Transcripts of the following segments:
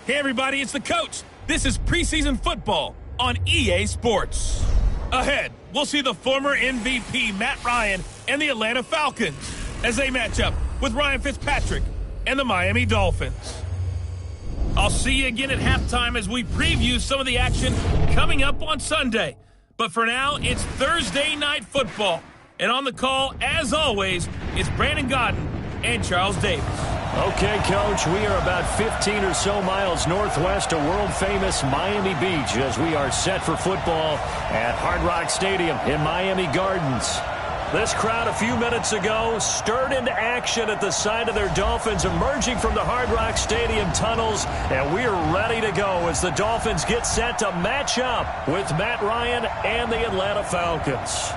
Hey everybody, it's the coach. This is preseason football on EA Sports. Ahead, we'll see the former MVP Matt Ryan and the Atlanta Falcons as they match up with Ryan Fitzpatrick and the Miami Dolphins. I'll see you again at halftime as we preview some of the action coming up on Sunday. But for now, it's Thursday Night Football. And on the call, as always, it's Brandon Godden and Charles Davis. Okay, Coach, we are about 15 or so miles northwest of world-famous Miami Beach as we are set for football at Hard Rock Stadium in Miami Gardens. This crowd a few minutes ago stirred into action at the side of their Dolphins emerging from the Hard Rock Stadium tunnels, and we're ready to go as the Dolphins get set to match up with Matt Ryan and the Atlanta Falcons.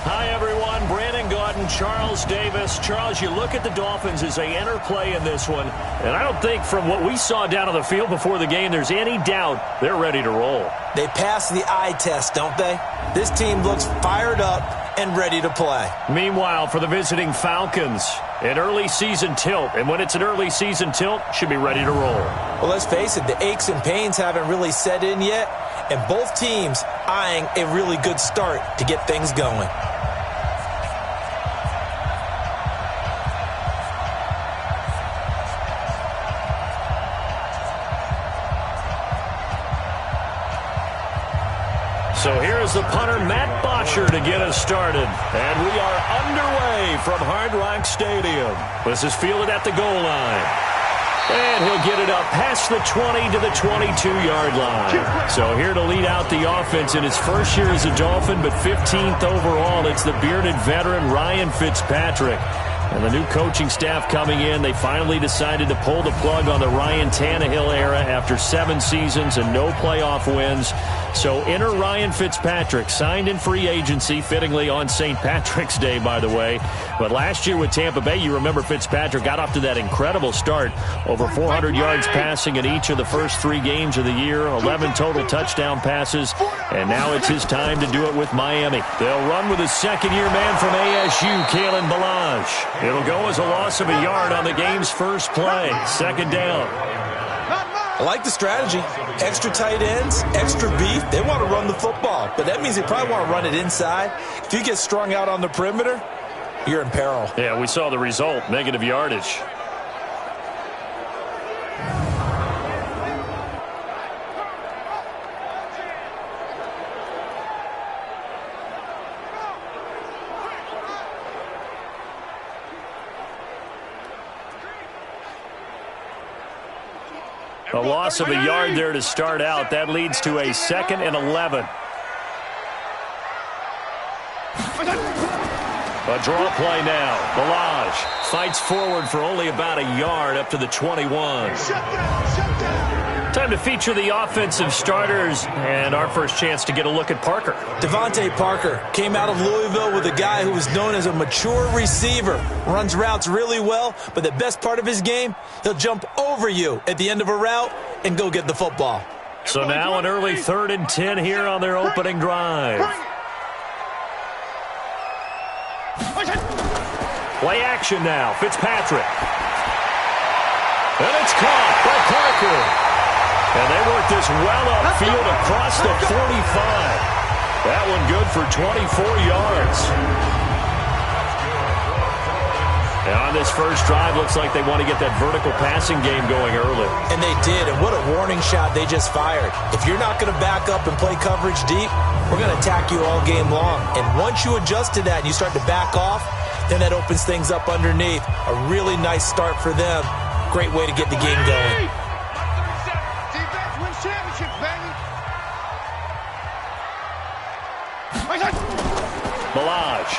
Hi, everyone. Brandon Godden, Charles Davis. Charles, you look at the Dolphins as they enter play in this one, and I don't think from what we saw down on the field before the game there's any doubt they're ready to roll. They pass the eye test, don't they? This team looks fired up and ready to play. Meanwhile, for the visiting Falcons, an early season tilt, and when it's an early season tilt, should be ready to roll. Well, let's face it, the aches and pains haven't really set in yet, and both teams eyeing a really good start to get things going. So here is the punter, Matt Bosher, to get us started. And we are underway from Hard Rock Stadium. This is fielded at the goal line. And he'll get it up past the 20 to the 22-yard line. So here to lead out the offense in his first year as a Dolphin, but 15th overall, it's the bearded veteran Ryan Fitzpatrick. And the new coaching staff coming in, they finally decided to pull the plug on the Ryan Tannehill era after 7 seasons and no playoff wins. So enter Ryan Fitzpatrick, signed in free agency, fittingly on St. Patrick's Day, by the way. But last year with Tampa Bay, you remember Fitzpatrick got off to that incredible start. Over 400 yards passing in each of the first 3 games of the year, 11 total touchdown passes. And now it's his time to do it with Miami. They'll run with a second-year man from ASU, Kalen Ballage. It'll go as a loss of a yard on the game's first play. Second down. I like the strategy. Extra tight ends, extra beef. They want to run the football, but that means they probably want to run it inside. If you get strung out on the perimeter, you're in peril. Yeah, we saw the result, negative yardage. A loss of a yard there to start out. That leads to a 2nd and 11. A draw play now. Ballage fights forward for only about a yard up to the 21. Time to feature the offensive starters and our first chance to get a look at Parker. Devontae Parker came out of Louisville with a guy who was known as a mature receiver. Runs routes really well, but the best part of his game, he'll jump over you at the end of a route and go get the football. So now an early 3rd and 10 here on their opening drive. Play action now. Fitzpatrick. And it's caught by Parker. And they work this well upfield across the 45. That one good for 24 yards. And on this first drive, looks like they want to get that vertical passing game going early. And they did, and what a warning shot they just fired. If you're not going to back up and play coverage deep, we're going to attack you all game long. And once you adjust to that and you start to back off, then that opens things up underneath. A really nice start for them. Great way to get the game going. Ballage.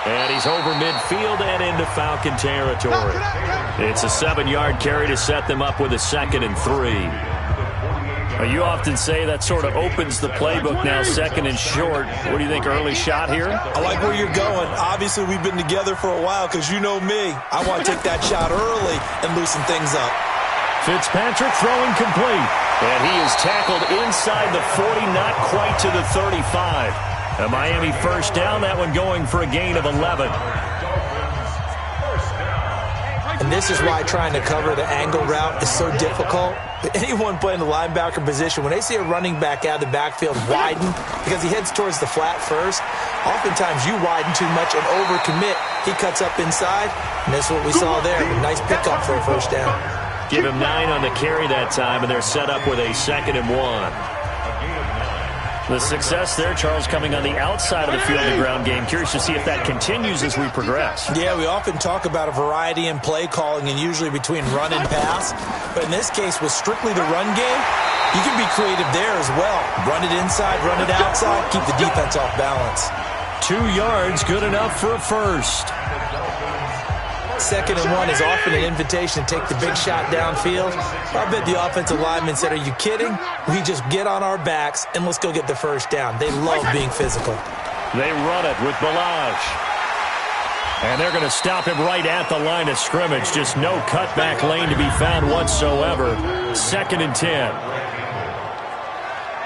And he's over midfield and into Falcon territory. It's a 7-yard carry to set them up with a 2nd and 3. You often say that sort of opens the playbook now, 2nd and short. What do you think, early shot here? I like where you're going. Obviously, we've been together for a while because you know me. I want to take that shot early and loosen things up. Fitzpatrick throwing complete. And he is tackled inside the 40, not quite to the 35. A Miami first down, that one going for a gain of 11. And this is why trying to cover the angle route is so difficult. Anyone playing the linebacker position, when they see a running back out of the backfield widen, because he heads towards the flat first, oftentimes you widen too much and overcommit. He cuts up inside, and that's what we saw there. A nice pickup for a first down. Give him 9 on the carry that time, and they're set up with a 2nd and 1. The success there, Charles, coming on the outside of the field, the ground game. Curious to see if that continues as we progress. Yeah, we often talk about a variety in play calling and usually between run and pass. But in this case, with strictly the run game, you can be creative there as well. Run it inside, run it outside, keep the defense off balance. 2 yards, good enough for a first. 2nd and 1 is often an invitation to take the big shot downfield. I bet the offensive lineman said, are you kidding? We just get on our backs and let's go get the first down. They love being physical. They run it with Balazs. And they're going to stop him right at the line of scrimmage. Just no cutback lane to be found whatsoever. 2nd and 10.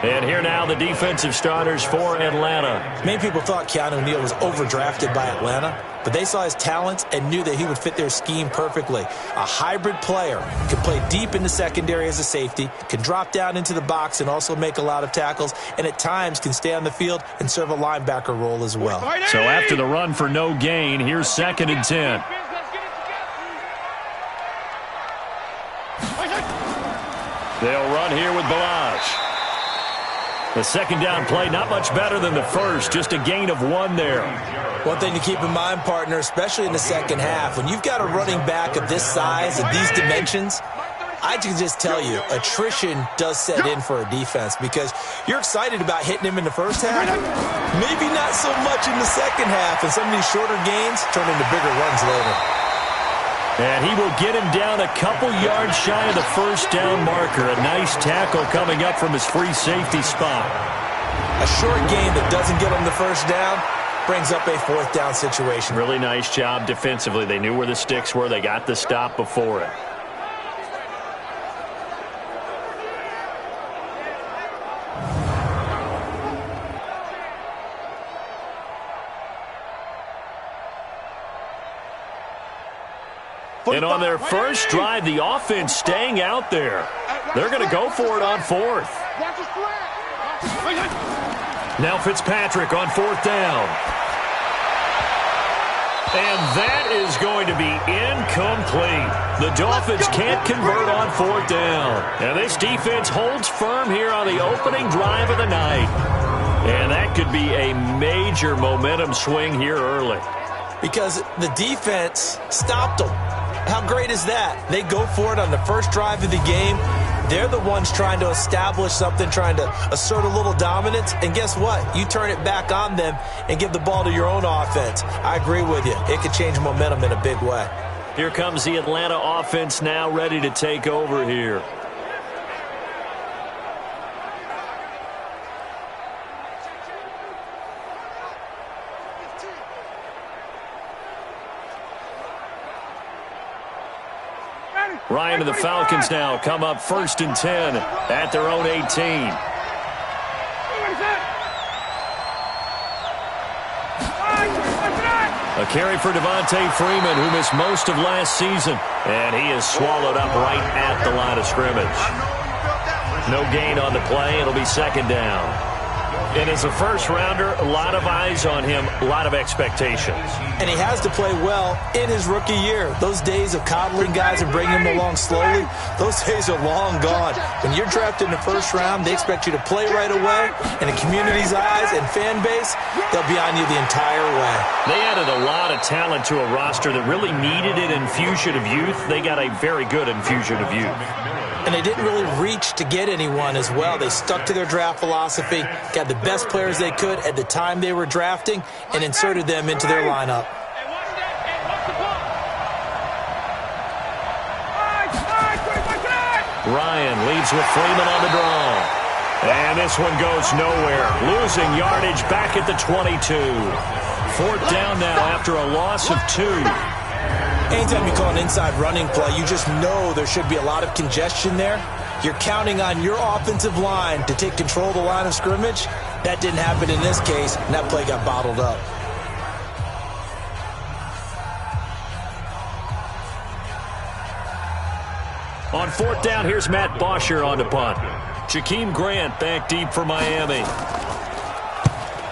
And here now the defensive starters for Atlanta. Many people thought Keanu Neal was overdrafted by Atlanta, but they saw his talents and knew that he would fit their scheme perfectly. A hybrid player, can play deep in the secondary as a safety, can drop down into the box and also make a lot of tackles, and at times can stay on the field and serve a linebacker role as well. So after the run for no gain, here's 2nd and 10. They'll run here with Balazs. The 2nd down play, not much better than the first, just a gain of 1 there. One thing to keep in mind, partner, especially in the second half, when you've got a running back of this size and these dimensions, I can just tell you, attrition does set in for a defense because you're excited about hitting him in the first half. Maybe not so much in the second half, and some of these shorter gains turn into bigger runs later. And he will get him down a couple yards shy of the first down marker. A nice tackle coming up from his free safety spot. A short gain that doesn't get him the first down brings up a 4th down situation. Really nice job defensively. They knew where the sticks were. They got the stop before it. And on their first drive, the offense staying out there. They're going to go for it on 4th. Now Fitzpatrick on 4th down. And that is going to be incomplete. The Dolphins can't convert on 4th down. And this defense holds firm here on the opening drive of the night. And that could be a major momentum swing here early. Because the defense stopped them. How great is that? They go for it on the first drive of the game. They're the ones trying to establish something, trying to assert a little dominance. And guess what? You turn it back on them and give the ball to your own offense. I agree with you. It could change momentum in a big way. Here comes the Atlanta offense now ready to take over here. Ryan and the Falcons now come up 1st and 10 at their own 18. A carry for Devontae Freeman, who missed most of last season. And he is swallowed up right at the line of scrimmage. No gain on the play. It'll be 2nd down. And as a first-rounder, a lot of eyes on him, a lot of expectations. And he has to play well in his rookie year. Those days of coddling guys and bringing them along slowly, those days are long gone. When you're drafted in the first round, they expect you to play right away. And the community's eyes and fan base, they'll be on you the entire way. They added a lot of talent to a roster that really needed an infusion of youth. They got a very good infusion of youth. And they didn't really reach to get anyone as well. They stuck to their draft philosophy, got the best players they could at the time they were drafting, and inserted them into their lineup. Ryan leads with Freeman on the draw. And this one goes nowhere. Losing yardage back at the 22. 4th down now after a loss of 2. Anytime you call an inside running play, you just know there should be a lot of congestion there. You're counting on your offensive line to take control of the line of scrimmage. That didn't happen in this case, and that play got bottled up. On 4th down, here's Matt Bosher on the punt. Jakeem Grant back deep for Miami.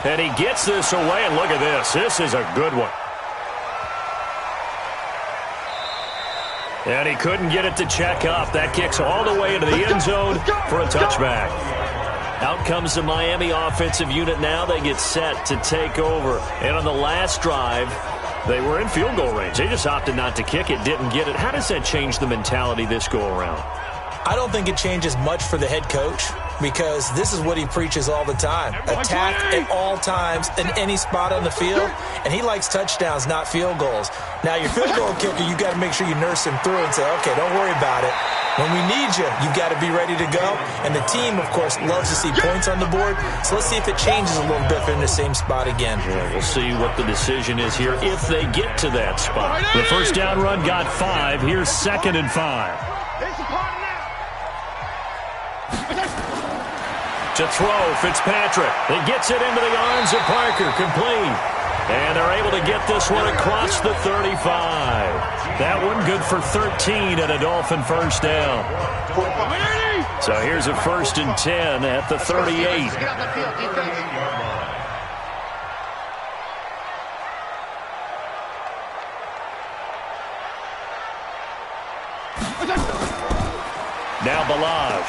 And he gets this away, and look at this. This is a good one. And he couldn't get it to check up. That kicks all the way into the end zone for a touchback. Out comes the Miami offensive unit now. They get set to take over. And on the last drive, they were in field goal range. They just opted not to kick it, didn't get it. How does that change the mentality this go-around? I don't think it changes much for the head coach because this is what he preaches all the time. Attack at all times in any spot on the field, and he likes touchdowns, not field goals. Now, your field goal kicker, you got to make sure you nurse him through and say, okay, don't worry about it. When we need you, you've got to be ready to go. And the team, of course, loves to see points on the board. So let's see if it changes a little bit if they're in the same spot again. Yeah, we'll see what the decision is here if they get to that spot. The first down run got 5. Here's 2nd and 5. To throw, Fitzpatrick. He gets it into the arms of Parker, complete. And they're able to get this one across the 35. That one good for 13 and a Dolphin first down. So here's a 1st and 10 at the 38. Now Balaj.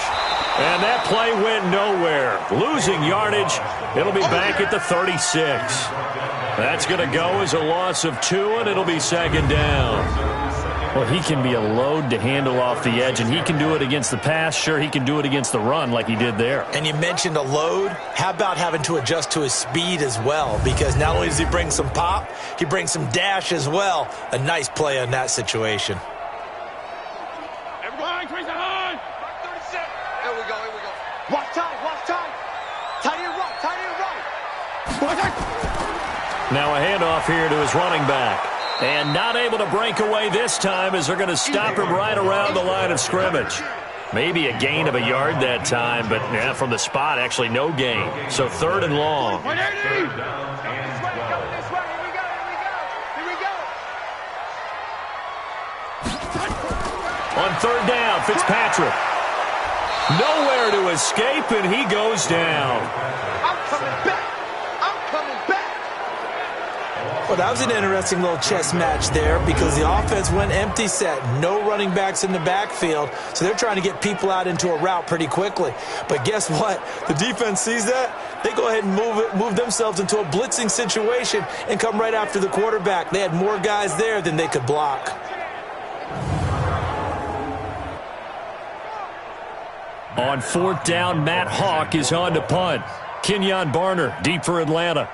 And that play went nowhere. Losing yardage. It'll be back at the 36. That's going to go as a loss of 2, and it'll be 2nd down. Well, he can be a load to handle off the edge, and he can do it against the pass. Sure, he can do it against the run like he did there. And you mentioned a load. How about having to adjust to his speed as well? Because not only does he bring some pop, he brings some dash as well. A nice play on that situation. Everybody, increase the line. 37. Here we go. Watch time. Tight end right. Now a handoff here to his running back. And not able to break away this time as they're going to stop him right around the line of scrimmage. Maybe a gain of a yard that time, but yeah, from the spot, actually no gain. So 3rd and long. Here we go. On 3rd down, Fitzpatrick. Nowhere to escape, and he goes down. I'm coming back. Well, that was an interesting little chess match there because the offense went empty set. No running backs in the backfield, so they're trying to get people out into a route pretty quickly. But guess what? The defense sees that. They go ahead and move themselves into a blitzing situation and come right after the quarterback. They had more guys there than they could block. On 4th down, Matt Hawk is on to punt. Kenyon Barner, deep for Atlanta.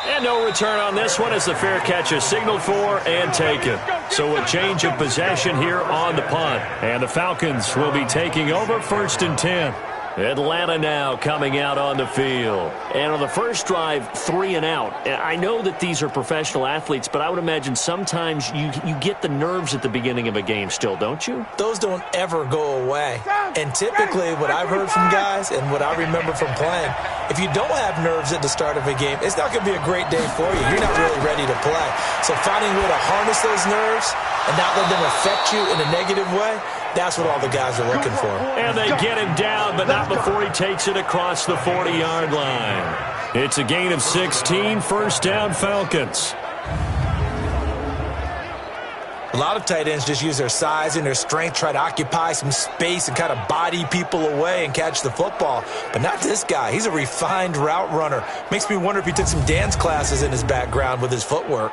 And no return on this one as the fair catch is signaled for and taken. So a change of possession here on the punt. And the Falcons will be taking over 1st and 10. Atlanta now coming out on the field. And on the first drive, 3 and out. I know that these are professional athletes, but I would imagine sometimes you get the nerves at the beginning of a game still, don't you? Those don't ever go away. And typically what I've heard from guys and what I remember from playing, if you don't have nerves at the start of a game, it's not going to be a great day for you. You're not really ready to play. So finding a way to harness those nerves and not let them affect you in a negative way, that's what all the guys are looking for. And they get him down, but not before he takes it across the 40-yard line. It's a gain of 16, 1st down Falcons. A lot of tight ends just use their size and their strength, try to occupy some space and kind of body people away and catch the football. But not this guy. He's a refined route runner. Makes me wonder if he took some dance classes in his background with his footwork.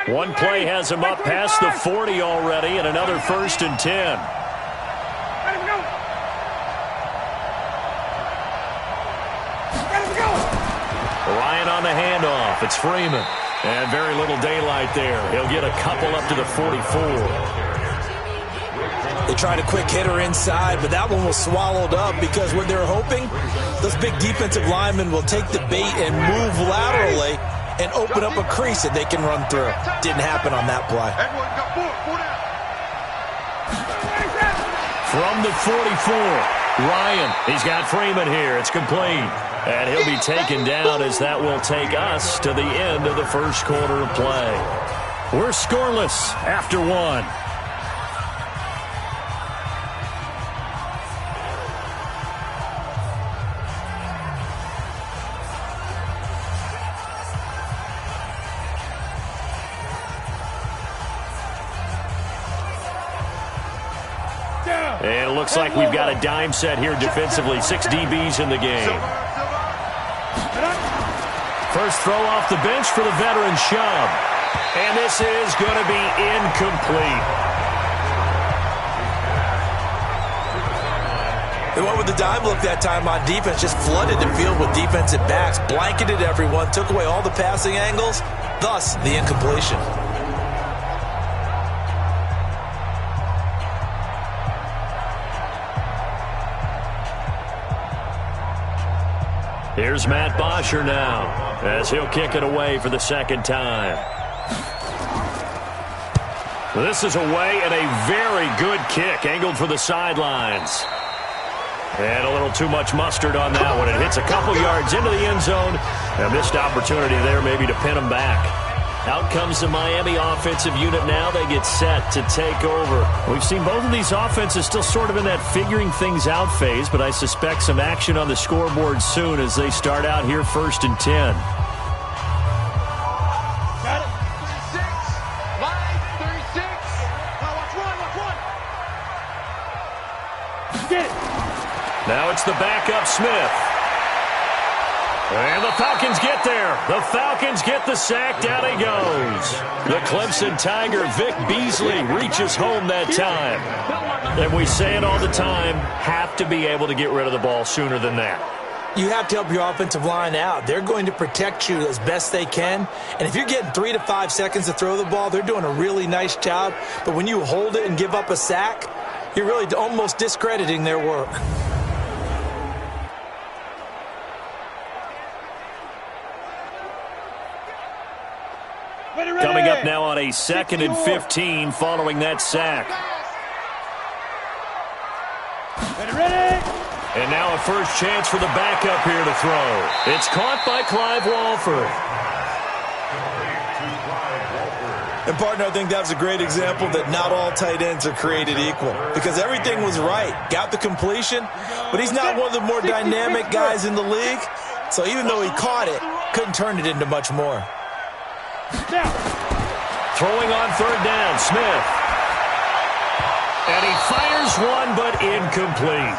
One play has him up past the 40 already, and another 1st and 10. Ryan on the handoff. It's Freeman. And very little daylight there. He'll get a couple up to the 44. They tried a quick hitter inside, but that one was swallowed up because what they're hoping, those big defensive linemen will take the bait and move laterally and open up a crease that they can run through. Didn't happen on that play. From the 44, Ryan. He's got Freeman here. It's complete. And he'll be taken down as that will take us to the end of the first quarter of play. We're scoreless after one. And it looks like we've got a dime set here defensively. 6 DBs in the game. First throw off the bench for the veteran Chubb. And this is going to be incomplete. They went with the dime look that time on defense, just flooded the field with defensive backs, blanketed everyone, took away all the passing angles, thus the incompletion. Here's Matt Bosher now as he'll kick it away for the second time. This is away and a very good kick angled for the sidelines. And a little too much mustard on that one. It hits a couple yards into the end zone. A missed opportunity there maybe to pin him back. Out comes the Miami offensive unit now. They get set to take over. We've seen both of these offenses still sort of in that figuring things out phase, but I suspect some action on the scoreboard soon as they start out here 1st and 10. Got it. 36. Line 36. Now watch one. Get it. Now it's the backup Smith. And the Falcons get there. The Falcons get the sack. Down he goes. The Clemson Tiger, Vic Beasley, reaches home that time. And we say it all the time, have to be able to get rid of the ball sooner than that. You have to help your offensive line out. They're going to protect you as best they can. And if you're getting 3 to 5 seconds to throw the ball, they're doing a really nice job. But when you hold it and give up a sack, you're really almost discrediting their work. Coming up now on a 2nd and 15 following that sack. Ready. And now a first chance for the backup here to throw. It's caught by Clive Walford. And, partner, I think that's a great example that not all tight ends are created equal because everything was right. Got the completion, but he's not one of the more dynamic guys in the league. So even though he caught it, couldn't turn it into much more. Now. Throwing on 3rd down, Smith. And he fires one, but incomplete.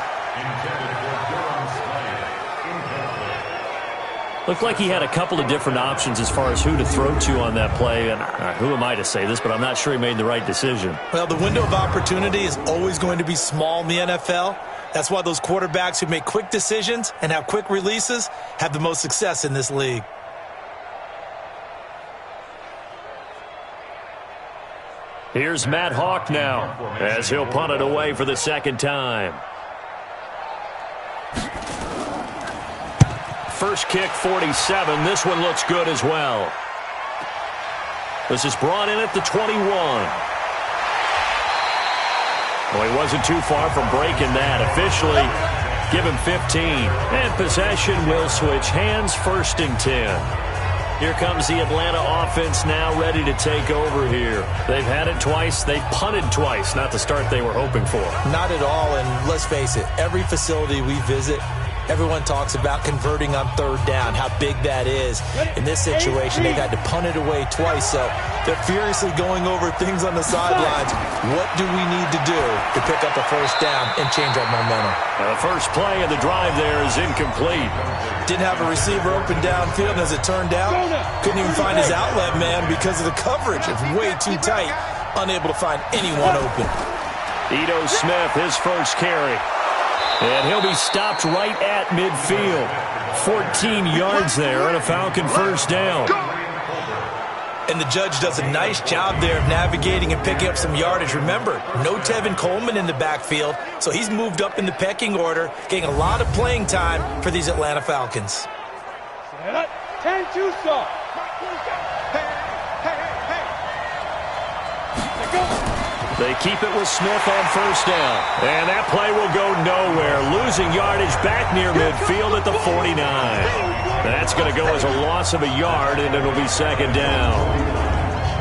Looked like he had a couple of different options as far as who to throw to on that play. And who am I to say this, but I'm not sure he made the right decision. Well, the window of opportunity is always going to be small in the NFL. That's why those quarterbacks who make quick decisions and have quick releases have the most success in this league. Here's Matt Hawk now as he'll punt it away for the second time. First kick, 47. This one looks good as well. This is brought in at the 21. Well, he wasn't too far from breaking that. Officially, give him 15. And possession will switch hands, 1st and 10. Here comes the Atlanta offense now ready to take over here. They've had it twice. They've punted twice. Not the start they were hoping for. Not at all, and let's face it, every facility we visit, everyone talks about converting on 3rd down, how big that is. In this situation, they've had to punt it away twice, so they're furiously going over things on the sidelines. What do we need to do to pick up a 1st down and change our momentum? The first play of the drive there is incomplete. Didn't have a receiver open downfield, and as it turned out, couldn't even find his outlet man because of the coverage. It's way too tight, unable to find anyone open. Ito Smith, his first carry. And he'll be stopped right at midfield. 14 yards there and a Falcon 1st down. And the judge does a nice job there of navigating and picking up some yardage. Remember, no Tevin Coleman in the backfield, so he's moved up in the pecking order, getting a lot of playing time for these Atlanta Falcons. 10-2 stop. They keep it with Smith on first down. And that play will go nowhere. Losing yardage back near midfield at the 49. That's going to go as a loss of a yard, and it'll be second down.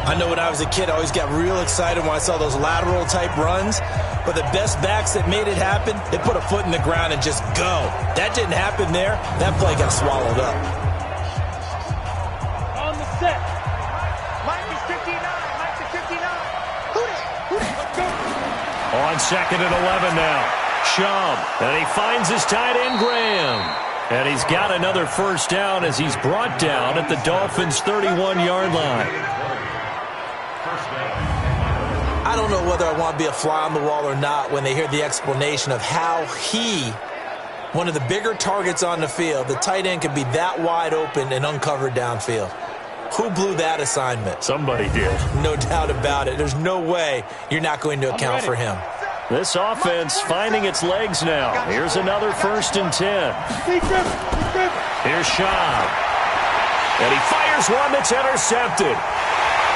I know when I was a kid, I always got real excited when I saw those lateral-type runs. But the best backs that made it happen, they put a foot in the ground and just go. That didn't happen there. That play got swallowed up. On the set. Mike is 59. Mike is 59. On second and 11 now. Chubb. And he finds his tight end, Graham. And he's got another first down as he's brought down at the Dolphins' 31-yard line. I don't know whether I want to be a fly on the wall or not when they hear the explanation of how one of the bigger targets on the field, the tight end could be that wide open and uncovered downfield. Who blew that assignment? Somebody did. No doubt about it. There's no way you're not going to account for him. This offense finding its legs now. Here's another 1st and 10. Here's Schaub. And he fires one that's intercepted.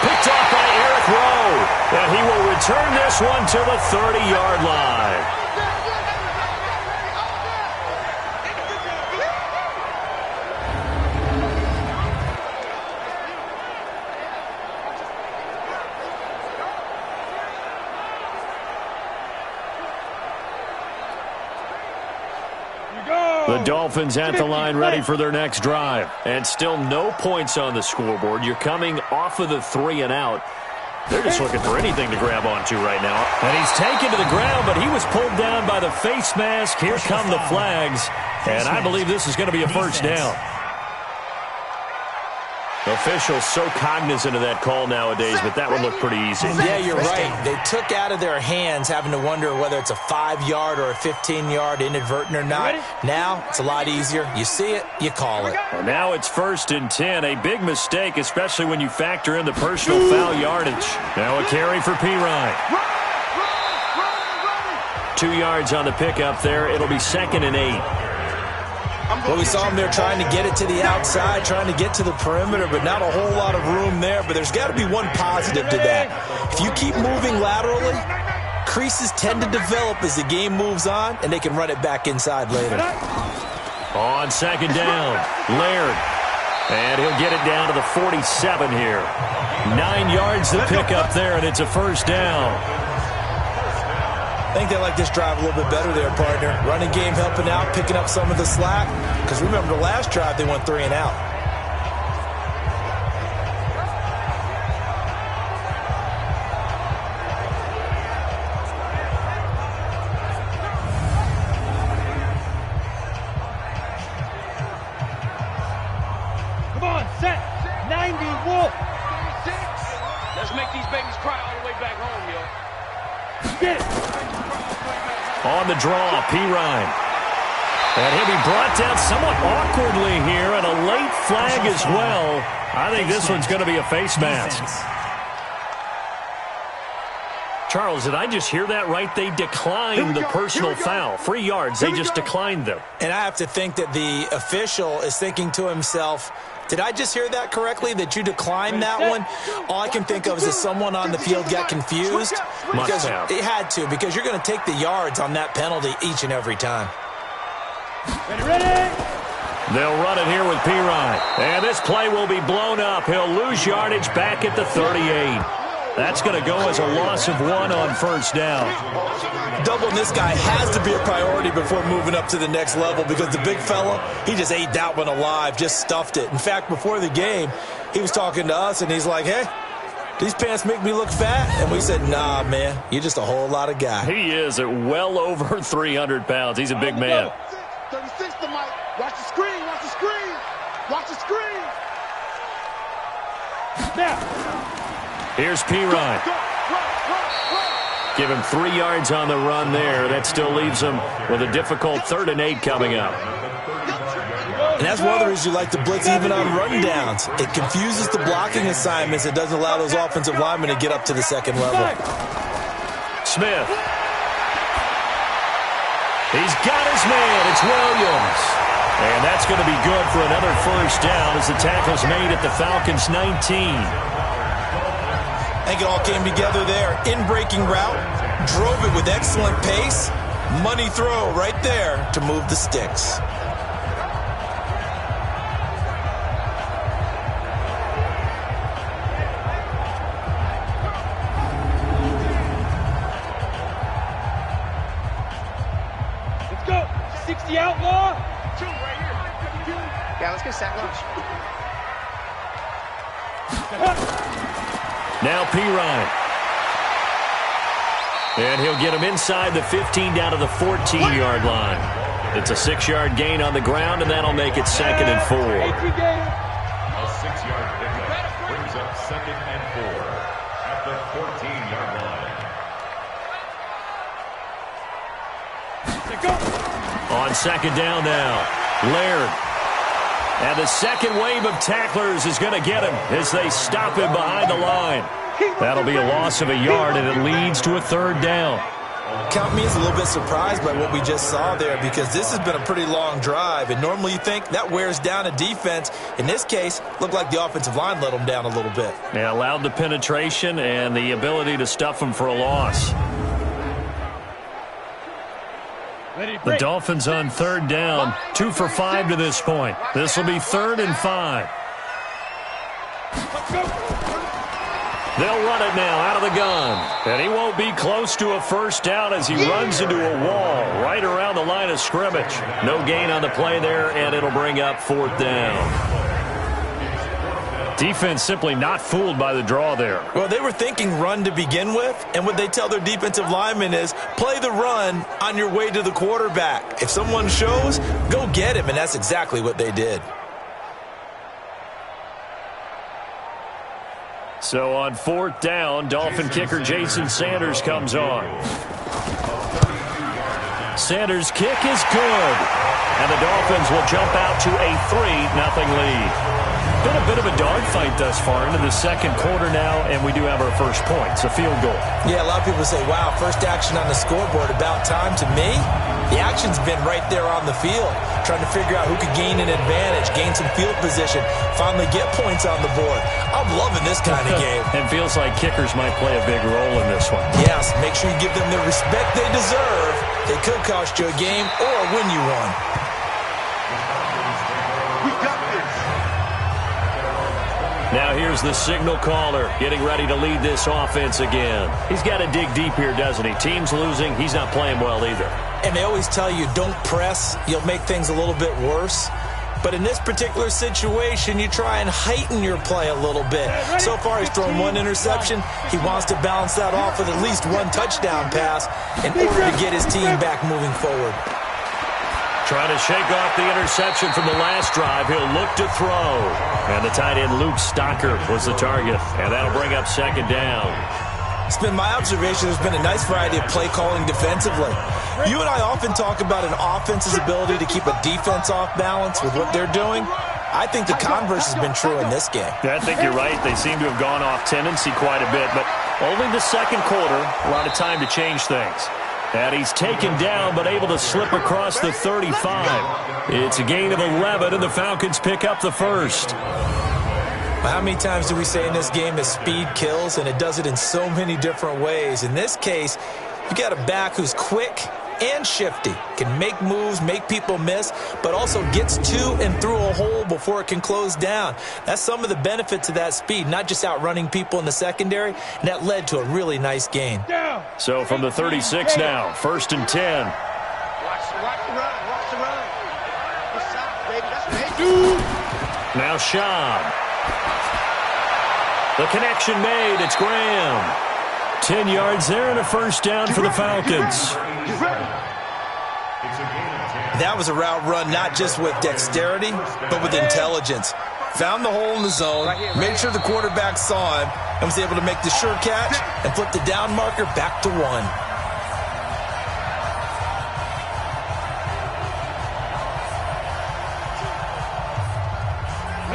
Picked off by Eric Rowe. And he will return this one to the 30-yard line. The Dolphins at the line ready for their next drive. And still no points on the scoreboard. You're coming off of the 3 and out. They're just looking for anything to grab onto right now. And he's taken to the ground, but he was pulled down by the face mask. Here come the flags. And I believe this is going to be a first down. Officials so cognizant of that call nowadays, but that would look pretty easy. Yeah, you're right. They took out of their hands having to wonder whether it's a 5-yard or a 15-yard inadvertent or not. Now, it's a lot easier. You see it, you call it. And now it's 1st and 10. A big mistake, especially when you factor in the personal foul yardage. Now a carry for Pirine. 2 yards on the pickup there. It'll be 2nd and 8. Well, we saw him there trying to get it to the outside, trying to get to the perimeter, but not a whole lot of room there. But there's got to be one positive to that. If you keep moving laterally, creases tend to develop as the game moves on, and they can run it back inside later. On second down, Laird. And he'll get it down to the 47 here. 9 yards to pick up there, and it's a first down. I think they like this drive a little bit better there, partner. Running game helping out, picking up some of the slack. Because remember, the last drive, they went 3 and out. Come on, set. 90, Wolf. Let's make these babies cry all the way back home, yo. Get it. On the draw, Pirine. And he'll be brought down somewhat awkwardly here, and a late flag as well. I think this one's going to be a face mask. Charles, did I just hear that right? They declined the personal foul. 3 yards, they just declined them. And I have to think that the official is thinking to himself, did I just hear that correctly, that you declined that one? All I can think of is that someone on the field got confused. Because it had to, because you're going to take the yards on that penalty each and every time. Ready? They'll run it here with Pirine. And this play will be blown up. He'll lose yardage back at the 38. That's going to go as a loss of 1 on first down. Doubling this guy has to be a priority before moving up to the next level, because the big fella, he just ate that one alive, just stuffed it. In fact, before the game, he was talking to us, and he's like, hey, these pants make me look fat? And we said, nah, man, you're just a whole lot of guy. He is at well over 300 pounds. He's a big man. 36 to Mike. Watch the screen, watch the screen. Watch the screen. Now. Here's Pirine. Give him 3 yards on the run there. That still leaves him with a difficult 3rd and 8 coming up. And that's one of the reasons you like to blitz even on rundowns. It confuses the blocking assignments. It doesn't allow those offensive linemen to get up to the second level. Smith. He's got his man. It's Williams. And that's going to be good for another first down as the tackle's made at the Falcons' 19. I think it all came together there. In-breaking route, drove it with excellent pace. Money throw right there to move the sticks. Let's go. 60 outlaw. Two right here. Yeah, let's get sack lunch. Now Pirine. And he'll get him inside the 15 down to the 14-yard line. It's a 6-yard gain on the ground, and that'll make it 2nd and 4. A 6-yard pickup brings up 2nd and 4 at the 14-yard line. On 2nd down now, Laird. And the second wave of tacklers is going to get him as they stop him behind the line. That'll be a loss of a yard, and it leads to a 3rd down. Count me as a little bit surprised by what we just saw there, because this has been a pretty long drive, and normally you think that wears down a defense. In this case, looked like the offensive line let them down a little bit. Yeah, allowed the penetration and the ability to stuff them for a loss. The Dolphins on 3rd down, 2 for 5 to this point. This will be 3rd and 5. They'll run it now out of the gun. And he won't be close to a first down as he runs into a wall right around the line of scrimmage. No gain on the play there, and it'll bring up 4th down. Defense simply not fooled by the draw there. Well, they were thinking run to begin with, and what they tell their defensive linemen is play the run on your way to the quarterback. If someone shows, go get him, and that's exactly what they did. So on 4th down, Dolphin kicker Jason Sanders comes on. Sanders' kick is good. And the Dolphins will jump out to a 3-0 lead. Been a bit of a dogfight thus far into the second quarter now, and we do have our first point. It's a field goal. Yeah, a lot of people say, wow, first action on the scoreboard, about time. To me, the action's been right there on the field, trying to figure out who could gain an advantage, gain some field position, finally get points on the board. I'm loving this kind of game. And feels like kickers might play a big role in this one. Yes, make sure you give them the respect they deserve. They could cost you a game or win you one. Now here's the signal caller getting ready to lead this offense again. He's got to dig deep here, doesn't he? Team's losing. He's not playing well either. And they always tell you, don't press. You'll make things a little bit worse. But in this particular situation, you try and heighten your play a little bit. So far, he's thrown 1 interception. He wants to balance that off with at least 1 touchdown pass in order to get his team back moving forward. Trying to shake off the interception from the last drive. He'll look to throw. And the tight end, Luke Stocker, was the target. And that'll bring up 2nd down. It's been my observation there's been a nice variety of play calling defensively. You and I often talk about an offense's ability to keep a defense off balance with what they're doing. I think the converse has been true in this game. Yeah, I think you're right. They seem to have gone off tendency quite a bit. But only the second quarter, a lot of time to change things. And he's taken down, but able to slip across the 35. It's a gain of 11, and the Falcons pick up the first. How many times do we say in this game that speed kills, and it does it in so many different ways? In this case, you got a back who's quick and shifty, can make moves, make people miss, but also gets to and through a hole before it can close down. That's some of the benefits of that speed, not just outrunning people in the secondary, and that led to a really nice gain. So from the 36 now, 1st and 10. Watch the run. Watch the run. What's up, baby? That's what they do. Now Schaub. The connection made. It's Graham. 10 yards there and a first down for the Falcons. That was a route run not just with dexterity, but with intelligence. Found the hole in the zone, made sure the quarterback saw him, and was able to make the sure catch and flip the down marker back to 1.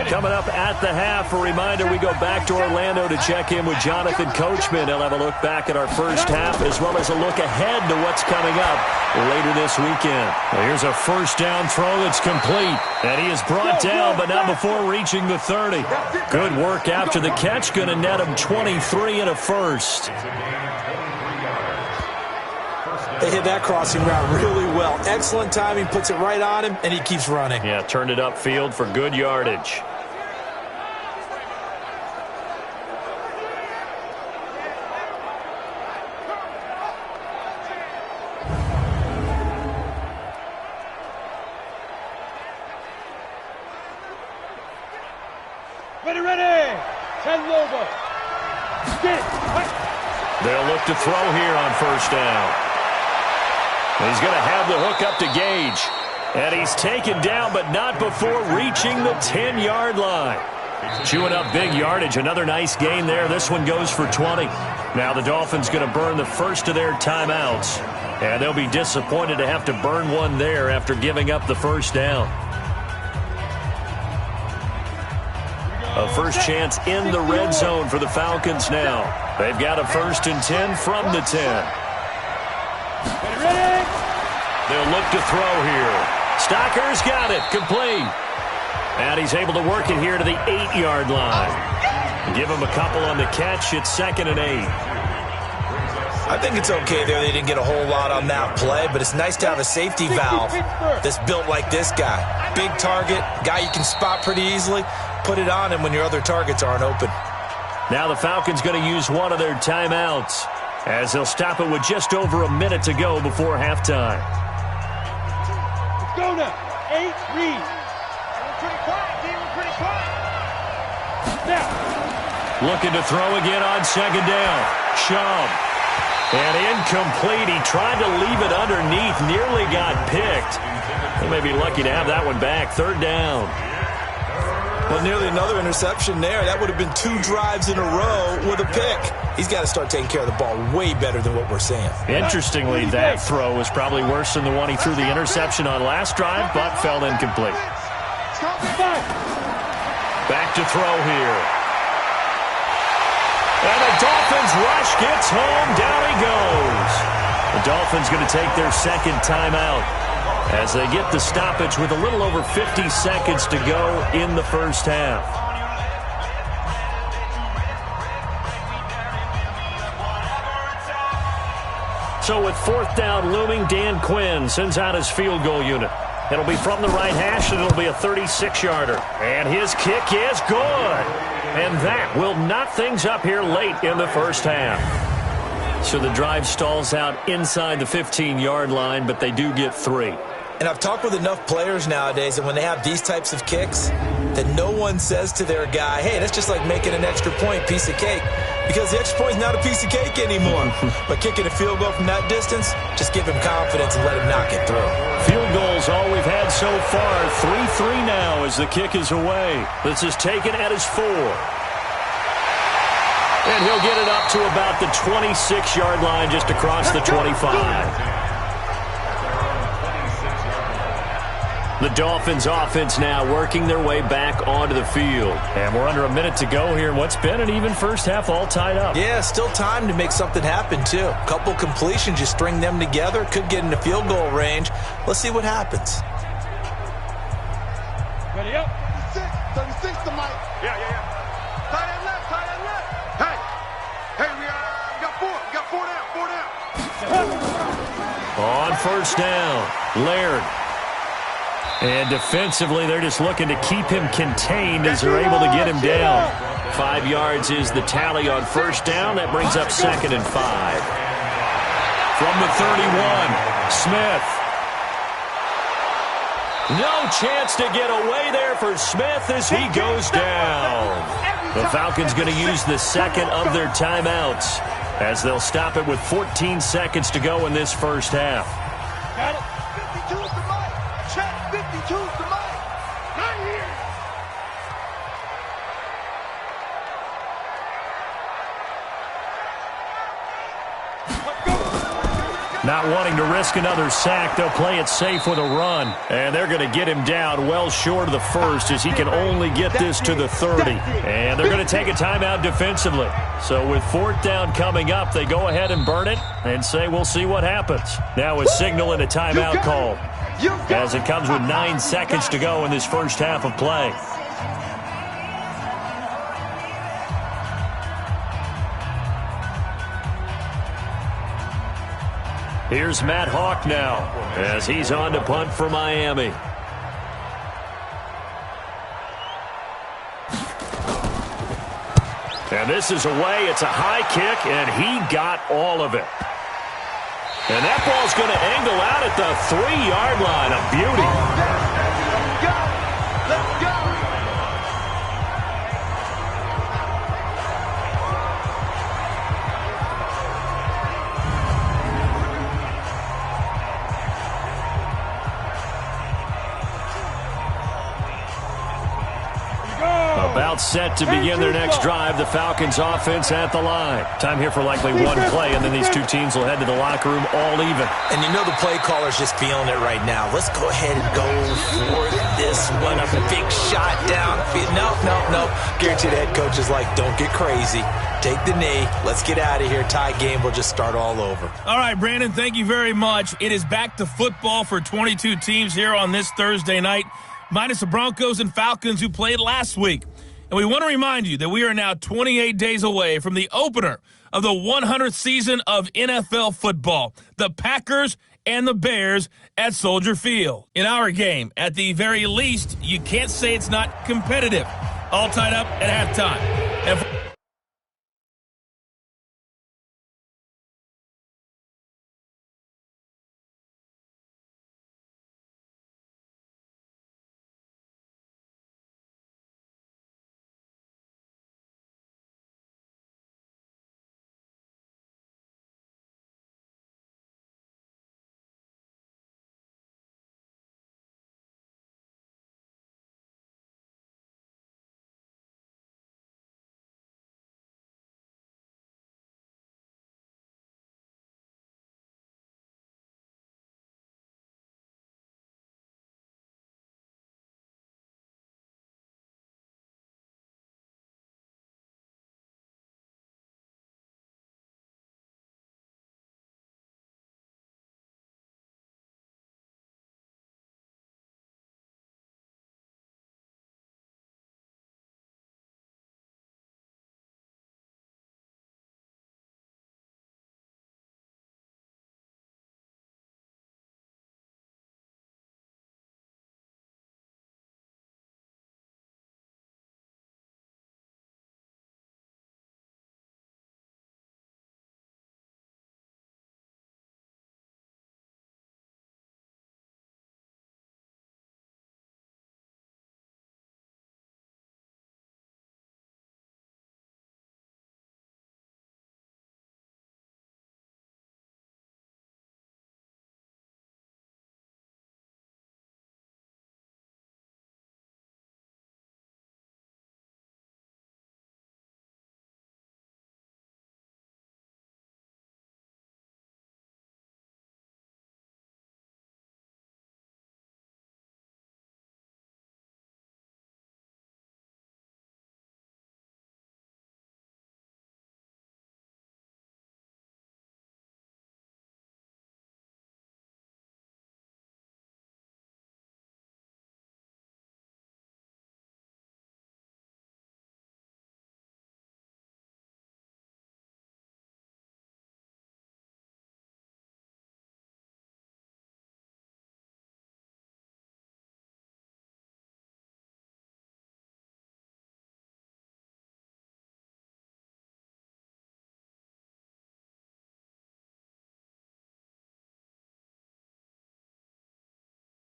Coming up at the half, a reminder, we go back to Orlando to check in with Jonathan Coachman. He'll have a look back at our first half as well as a look ahead to what's coming up later this weekend. Well, here's a first down throw that's complete. And he is brought down, but not before reaching the 30. Good work after the catch. Going to net him 23 and a first. They hit that crossing route really well. Excellent timing, puts it right on him, and he keeps running. Yeah, turned it upfield for good yardage. Ready. 10 Lobo. They'll look to throw here on first down. He's going to have the hook up to Gage. And he's taken down, but not before reaching the 10-yard line. Chewing up big yardage. Another nice gain there. This one goes for 20. Now the Dolphins going to burn the first of their timeouts. And they'll be disappointed to have to burn one there after giving up the first down. A first chance in the red zone for the Falcons now. They've got a 1st and 10 from the 10. They'll look to throw here. Stocker's got it. Complete. And he's able to work it here to the 8-yard line. Give him a couple on the catch. It's 2nd and 8. I think it's okay there. They didn't get a whole lot on that play, but it's nice to have a safety valve that's built like this guy. Big target, guy you can spot pretty easily. Put it on him when your other targets aren't open. Now the Falcons going to use one of their timeouts as they'll stop it with just over a minute to go before halftime. Let's go now. 8, read. Pretty quiet, D. We're pretty quiet. Now. Looking to throw again on 2nd down. Chubb. And incomplete. He tried to leave it underneath. Nearly got picked. They may be lucky to have that one back. 3rd down. Well, nearly another interception there. That would have been 2 drives in a row with a pick. He's got to start taking care of the ball way better than what we're seeing. Interestingly, that throw was probably worse than the one he threw the interception on last drive, but fell incomplete. Back to throw here. And the Dolphins rush gets home. Down he goes. The Dolphins going to take their 2nd timeout as they get the stoppage with a little over 50 seconds to go in the first half. So with 4th down looming, Dan Quinn sends out his field goal unit. It'll be from the right hash, and it'll be a 36-yarder. And his kick is good. And that will knot things up here late in the first half. So the drive stalls out inside the 15-yard line, but they do get 3. And I've talked with enough players nowadays that when they have these types of kicks, that no one says to their guy, hey, that's just like making an extra point, piece of cake. Because the extra point is not a piece of cake anymore. But kicking a field goal from that distance, just give him confidence and let him knock it through. Field goals all we've had so far. 3-3 now as the kick is away. This is taken at his 4. And he'll get it up to about the 26-yard line just across the 25. The Dolphins offense now working their way back onto the field. And we're under a minute to go here in what's been an even first half, all tied up. Yeah, still time to make something happen, too. A couple completions, you string them together, could get into field goal range. Let's see what happens. Ready up. 36 to Mike. Yeah. Tight end left. Hey, we got 4. We got 4 down. On first down, Laird. And defensively, they're just looking to keep him contained as they're able to get him down. 5 yards is the tally on first down. That brings up 2nd and 5. From the 31, Smith. No chance to get away there for Smith as he goes down. The Falcons going to use the 2nd of their timeouts as they'll stop it with 14 seconds to go in this first half. Got it. 52 to Mike. Check 52 to Mike. Not here. Let's go. Not wanting to risk another sack, they'll play it safe with a run. And they're going to get him down well short of the first as he can only get this to the 30. And they're going to take a timeout defensively. So with 4th down coming up, they go ahead and burn it and say we'll see what happens. Now a signal and a timeout call as it comes with 9 seconds to go in this first half of play. Here's Matt Hawk now as he's on to punt for Miami. And this is away. It's a high kick, and he got all of it. And that ball's going to angle out at the 3-yard line. A beauty. Let's go. Let's go. About set to begin their next drive, the Falcons offense at the line. Time here for likely one play, and then these two teams will head to the locker room all even. And you know the play caller's just feeling it right now. Let's go ahead and go for this one. A big shot down. No. Guarantee the head coach is like, don't get crazy. Take the knee. Let's get out of here. Tie game. We'll just start all over. All right, Brandon, thank you very much. It is back to football for 22 teams here on this Thursday night, minus the Broncos and Falcons who played last week. And we want to remind you that we are now 28 days away from the opener of the 100th season of NFL football, the Packers and the Bears at Soldier Field. In our game, at the very least, you can't say it's not competitive. All tied up at halftime. And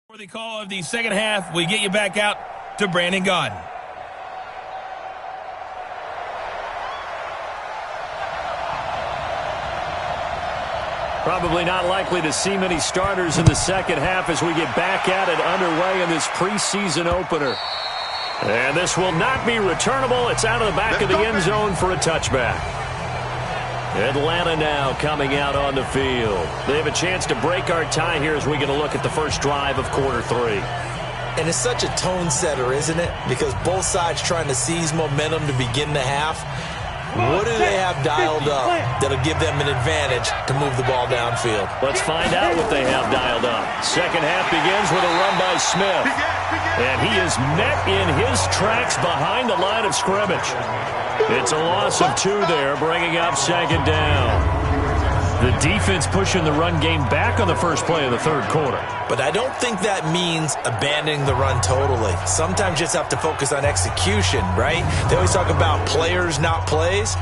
for the call of the second half, we get you back out to Brandon Gaudin. Probably not likely to see many starters in the second half as we get back at it underway in this preseason opener. And this will not be returnable. It's out of the back of the end zone for a touchback. Atlanta now coming out on the field. They have a chance to break our tie here as we get a look at the first drive of quarter 3. And it's such a tone setter, isn't it? Because both sides trying to seize momentum to begin the half. What do they have dialed up that'll give them an advantage to move the ball downfield? Let's find out what they have dialed up. Second half begins with a run by Smith. And he is met in his tracks behind the line of scrimmage. It's a loss of 2 there, bringing up second down. The defense pushing the run game back on the first play of the third quarter. But I don't think that means abandoning the run totally. Sometimes you just have to focus on execution, right? They always talk about players, not plays.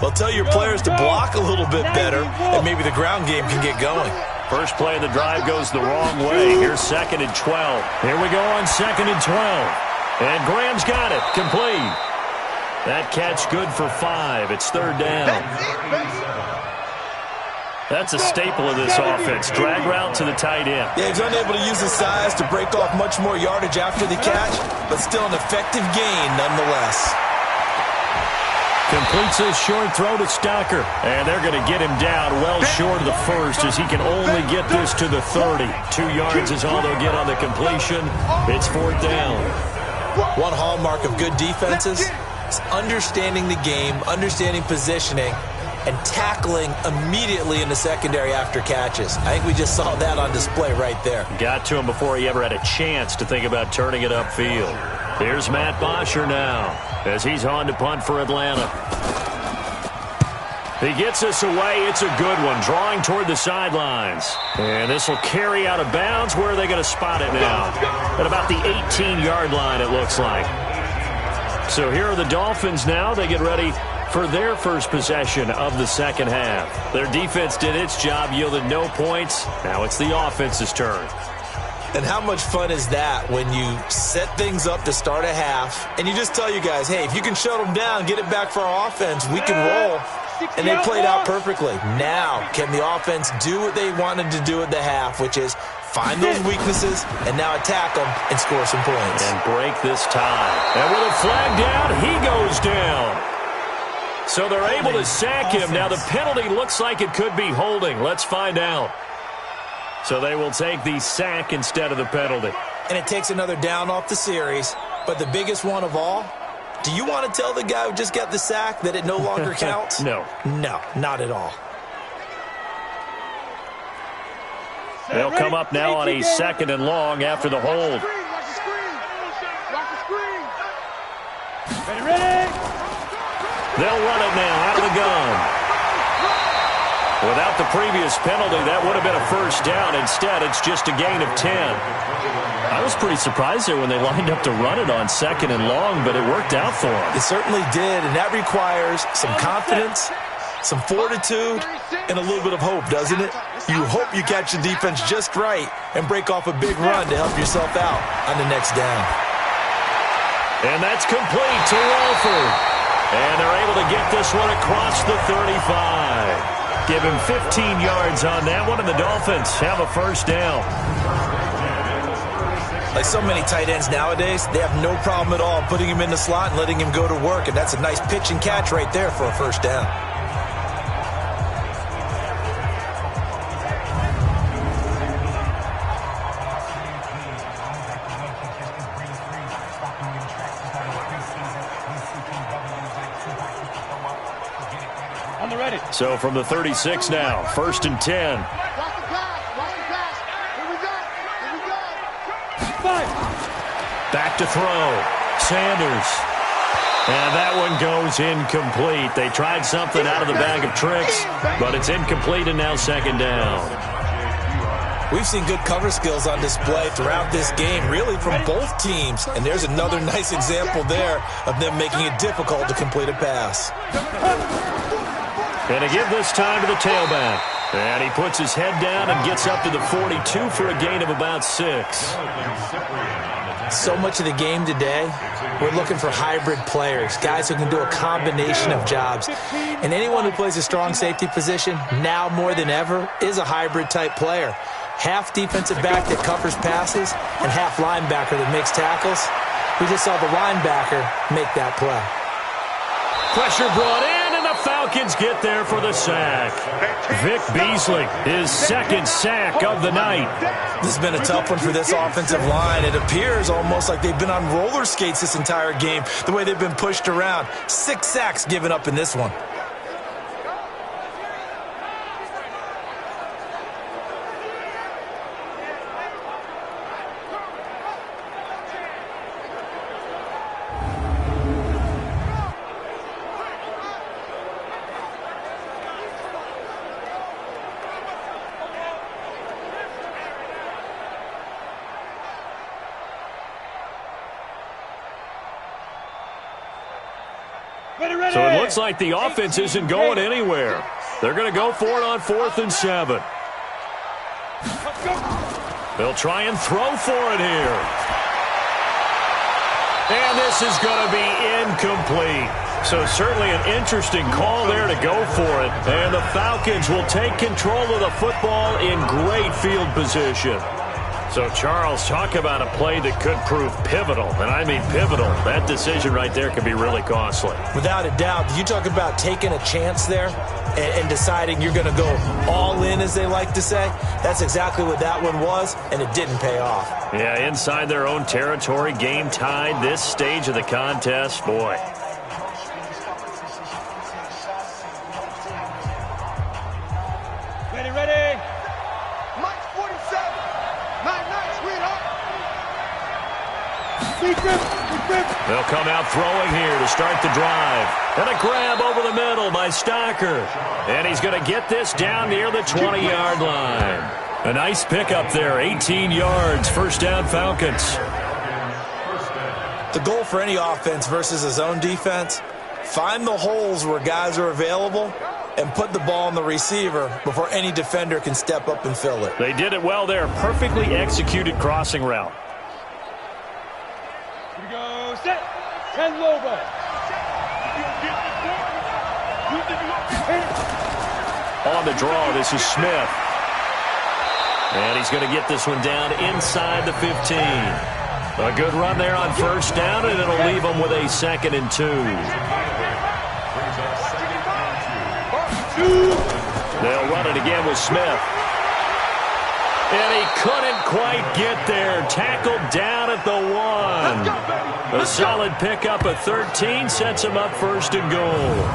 Well, tell your players to block a little bit better, and maybe the ground game can get going. First play of the drive goes the wrong way. Here's 2nd and 12. Here we go on 2nd and 12. And Graham's got it. Complete. That catch good for 5. It's 3rd down. That's a staple of this offense. Drag route to the tight end. Yeah, he's unable to use his size to break off much more yardage after the catch, but still an effective gain nonetheless. Completes a short throw to Stocker. And they're going to get him down well short of the first as he can only get this to the 30. 2 yards is all they'll get on the completion. It's 4th down. One hallmark of good defenses is understanding the game, understanding positioning, and tackling immediately in the secondary after catches. I think we just saw that on display right there. Got to him before he ever had a chance to think about turning it upfield. Here's Matt Bosher now as he's on to punt for Atlanta. He gets us away. It's a good one, drawing toward the sidelines. And this will carry out of bounds. Where are they going to spot it now? At about the 18-yard line, it looks like. So here are the Dolphins now. They get ready for their first possession of the second half. Their defense did its job, yielded no points. Now it's the offense's turn. And how much fun is that when you set things up to start a half and you just tell you guys, hey, if you can shut them down, get it back for our offense, we can roll. And they played out perfectly. Now, can the offense do what they wanted to do at the half, which is find those weaknesses and now attack them and score some points. And break this tie. And with a flag down, he goes down. So they're able to sack him. Now the penalty looks like it could be holding. Let's find out. So they will take the sack instead of the penalty. And it takes another down off the series. But the biggest one of all, do you want to tell the guy who just got the sack that it no longer counts? No. No, not at all. They'll come up now on a 2nd and long after the hold. Ready? They'll run it now out of the gun. Without the previous penalty, that would have been a first down. Instead, it's just a gain of 10. I was pretty surprised there when they lined up to run it on 2nd and long, but it worked out for them. It certainly did, and that requires some confidence, some fortitude, and a little bit of hope, doesn't it? You hope you catch the defense just right and break off a big run to help yourself out on the next down. And that's complete to Walford. And they're able to get this one across the 35. Give him 15 yards on that one, and the Dolphins have a first down. Like so many tight ends nowadays, they have no problem at all putting him in the slot and letting him go to work, and that's a nice pitch and catch right there for a first down. So from the 36 now, 1st and 10. Back to throw. Sanders. And that one goes incomplete. They tried something out of the bag of tricks, but it's incomplete and now 2nd down. We've seen good cover skills on display throughout this game, really from both teams. And there's another nice example there of them making it difficult to complete a pass. And to give this time to the tailback. And he puts his head down and gets up to the 42 for a gain of about 6. So much of the game today, we're looking for hybrid players, guys who can do a combination of jobs. And anyone who plays a strong safety position, now more than ever, is a hybrid-type player. Half defensive back that covers passes and half linebacker that makes tackles. We just saw the linebacker make that play. Pressure brought in, and the Falcons get there for the sack. Vic Beasley, his second sack of the night. This has been a tough one for this offensive line. It appears almost like they've been on roller skates this entire game, the way they've been pushed around. 6 sacks given up in this one. So it looks like the offense isn't going anywhere. They're going to go for it on 4th and 7. They'll try and throw for it here. And this is going to be incomplete. So certainly an interesting call there to go for it. And the Falcons will take control of the football in great field position. So, Charles, talk about a play that could prove pivotal, and I mean pivotal. That decision right there could be really costly. Without a doubt. You talk about taking a chance there and deciding you're going to go all in, as they like to say. That's exactly what that one was, and it didn't pay off. Yeah, inside their own territory, game tied, this stage of the contest, boy. Ready. Mike 47. Night, sweetheart. They'll come out throwing here to start the drive. And a grab over the middle by Stocker. And he's going to get this down near the 20-yard line. A nice pickup there, 18 yards, first down Falcons. The goal for any offense versus a zone defense, find the holes where guys are available and put the ball on the receiver before any defender can step up and fill it. They did it well there. Perfectly executed crossing route. Here we go. Set. 10 Lobo. On the draw, this is Smith. And he's going to get this one down inside the 15. A good run there on first down, and it'll leave them with a 2nd and 2. They'll run it again with Smith. And he couldn't quite get there. Tackled down at the 1. A solid pickup of 13 sets him up 1st and goal.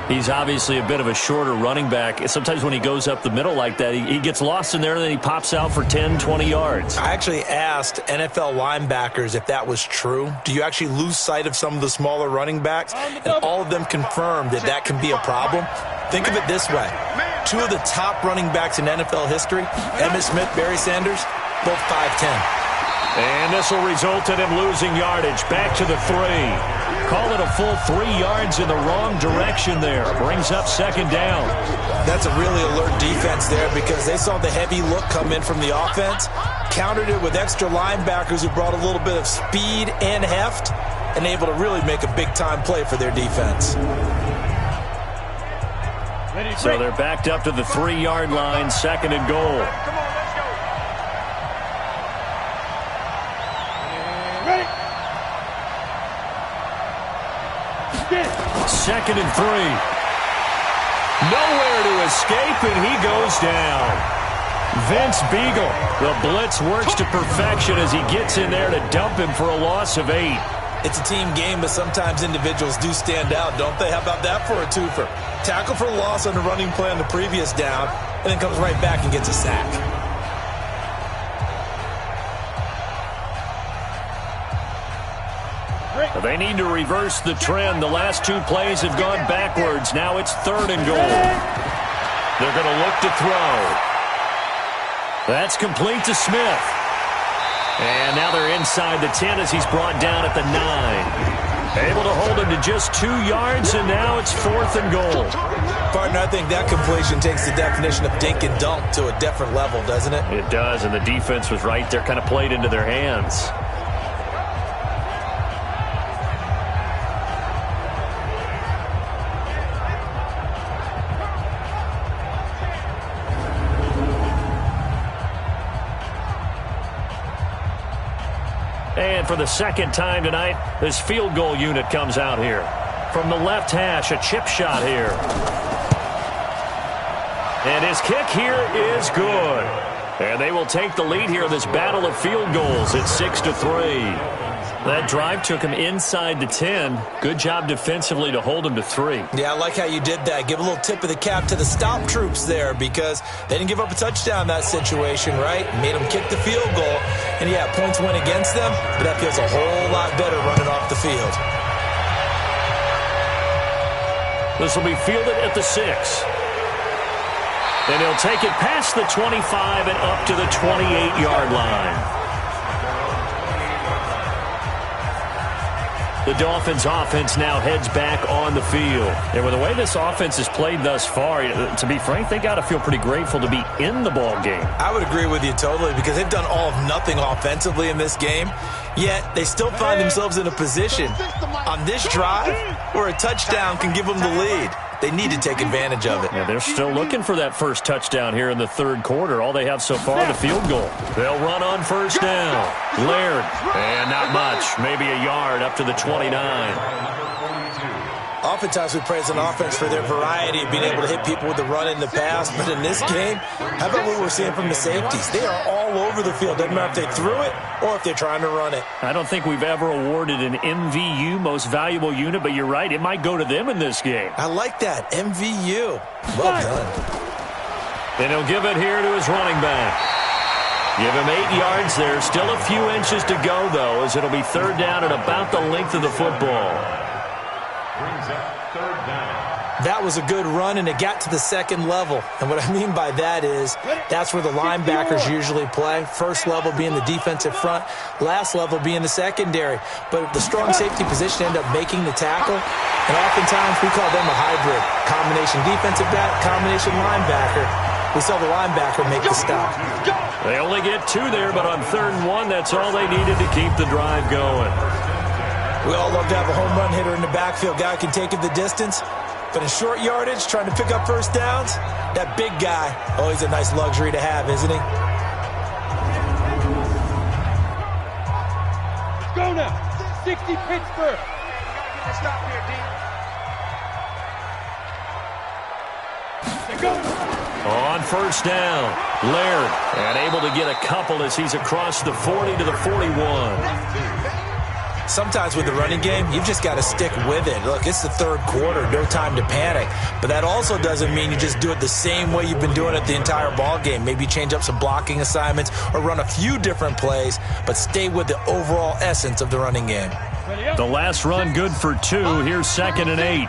He's obviously a bit of a shorter running back. Sometimes when he goes up the middle like that, he gets lost in there, and then he pops out for 10, 20 yards. I actually asked NFL linebackers if that was true. Do you actually lose sight of some of the smaller running backs? And all of them confirmed that that can be a problem. Think of it this way. 2 of the top running backs in NFL history, Emmitt Smith, Barry Sanders, both 5'10". And this will result in him losing yardage. Back to the 3. Call it a full 3 yards in the wrong direction there. Brings up 2nd down. That's a really alert defense there because they saw the heavy look come in from the offense, countered it with extra linebackers who brought a little bit of speed and heft, and able to really make a big-time play for their defense. So they're backed up to the 3-yard line, 2nd and goal. Ready. 2nd and 3. Nowhere to escape, and he goes down. Vince Beagle, the blitz works to perfection as he gets in there to dump him for a loss of 8. It's a team game, but sometimes individuals do stand out, don't they? How about that for a twofer? Tackle for loss on the running play on the previous down, and then comes right back and gets a sack. They need to reverse the trend. The last 2 plays have gone backwards. Now it's 3rd and goal. They're going to look to throw. That's complete to Smith. And now they're inside the 10 as he's brought down at the 9. Able to hold him to just 2 yards, and now it's 4th and goal. Partner, I think that completion takes the definition of dink and dunk to a different level, doesn't it? It does, and the defense was right there, kind of played into their hands. And for the 2nd time tonight, this field goal unit comes out here. From the left hash, a chip shot here. And his kick here is good. And they will take the lead here in this battle of field goals. It's 6-3. That drive took him inside the 10. Good job defensively to hold him to 3. Yeah, I like how you did that. Give a little tip of the cap to the stop troops there because they didn't give up a touchdown in that situation, right? Made them kick the field goal. And, yeah, points went against them, but that feels a whole lot better running off the field. This will be fielded at the 6. And he'll take it past the 25 and up to the 28-yard line. The Dolphins offense now heads back on the field. And with the way this offense has played thus far, to be frank, they got to feel pretty grateful to be in the ball game. I would agree with you totally because they've done all of nothing offensively in this game, yet they still find themselves in a position on this drive where a touchdown can give them the lead. They need to take advantage of it. Yeah, they're still looking for that first touchdown here in the third quarter. All they have so far, the field goal. They'll run on first down. Laird, and not much. Maybe a yard up to the 29. Oftentimes we praise an offense for their variety of being able to hit people with the run and the pass, but in this game, how about what we're seeing from the safeties? They are all over the field. Doesn't matter if they threw it or if they're trying to run it. I don't think we've ever awarded an MVU, most valuable unit, but you're right, it might go to them in this game. I like that, MVU. Well done. And he'll give it here to his running back. Give him 8 yards there. Still a few inches to go, though, as it'll be third down at about the length of the football. Brings up third down. That was a good run, and it got to the second level. And what I mean by that is that's where the linebackers usually play. First level being the defensive front, last level being the secondary. But the strong safety position ended up making the tackle, and oftentimes we call them a hybrid. Combination defensive back, combination linebacker. We saw the linebacker make the stop. They only get 2 there, but on 3rd and 1, that's all they needed to keep the drive going. We all love to have a home run hitter in the backfield. Guy can take it the distance. But in short yardage, trying to pick up first downs, that big guy, oh, he's a nice luxury to have, isn't he? Let's go now. 60 Pittsburgh. Stop here, D. Go. On first down, Laird, and able to get a couple as he's across the 40 to the 41. Sometimes with the running game, you've just got to stick with it. Look, it's the third quarter, no time to panic. But that also doesn't mean you just do it the same way you've been doing it the entire ball game. Maybe change up some blocking assignments or run a few different plays, but stay with the overall essence of the running game. The last run good for 2. Here's 2nd and 8. I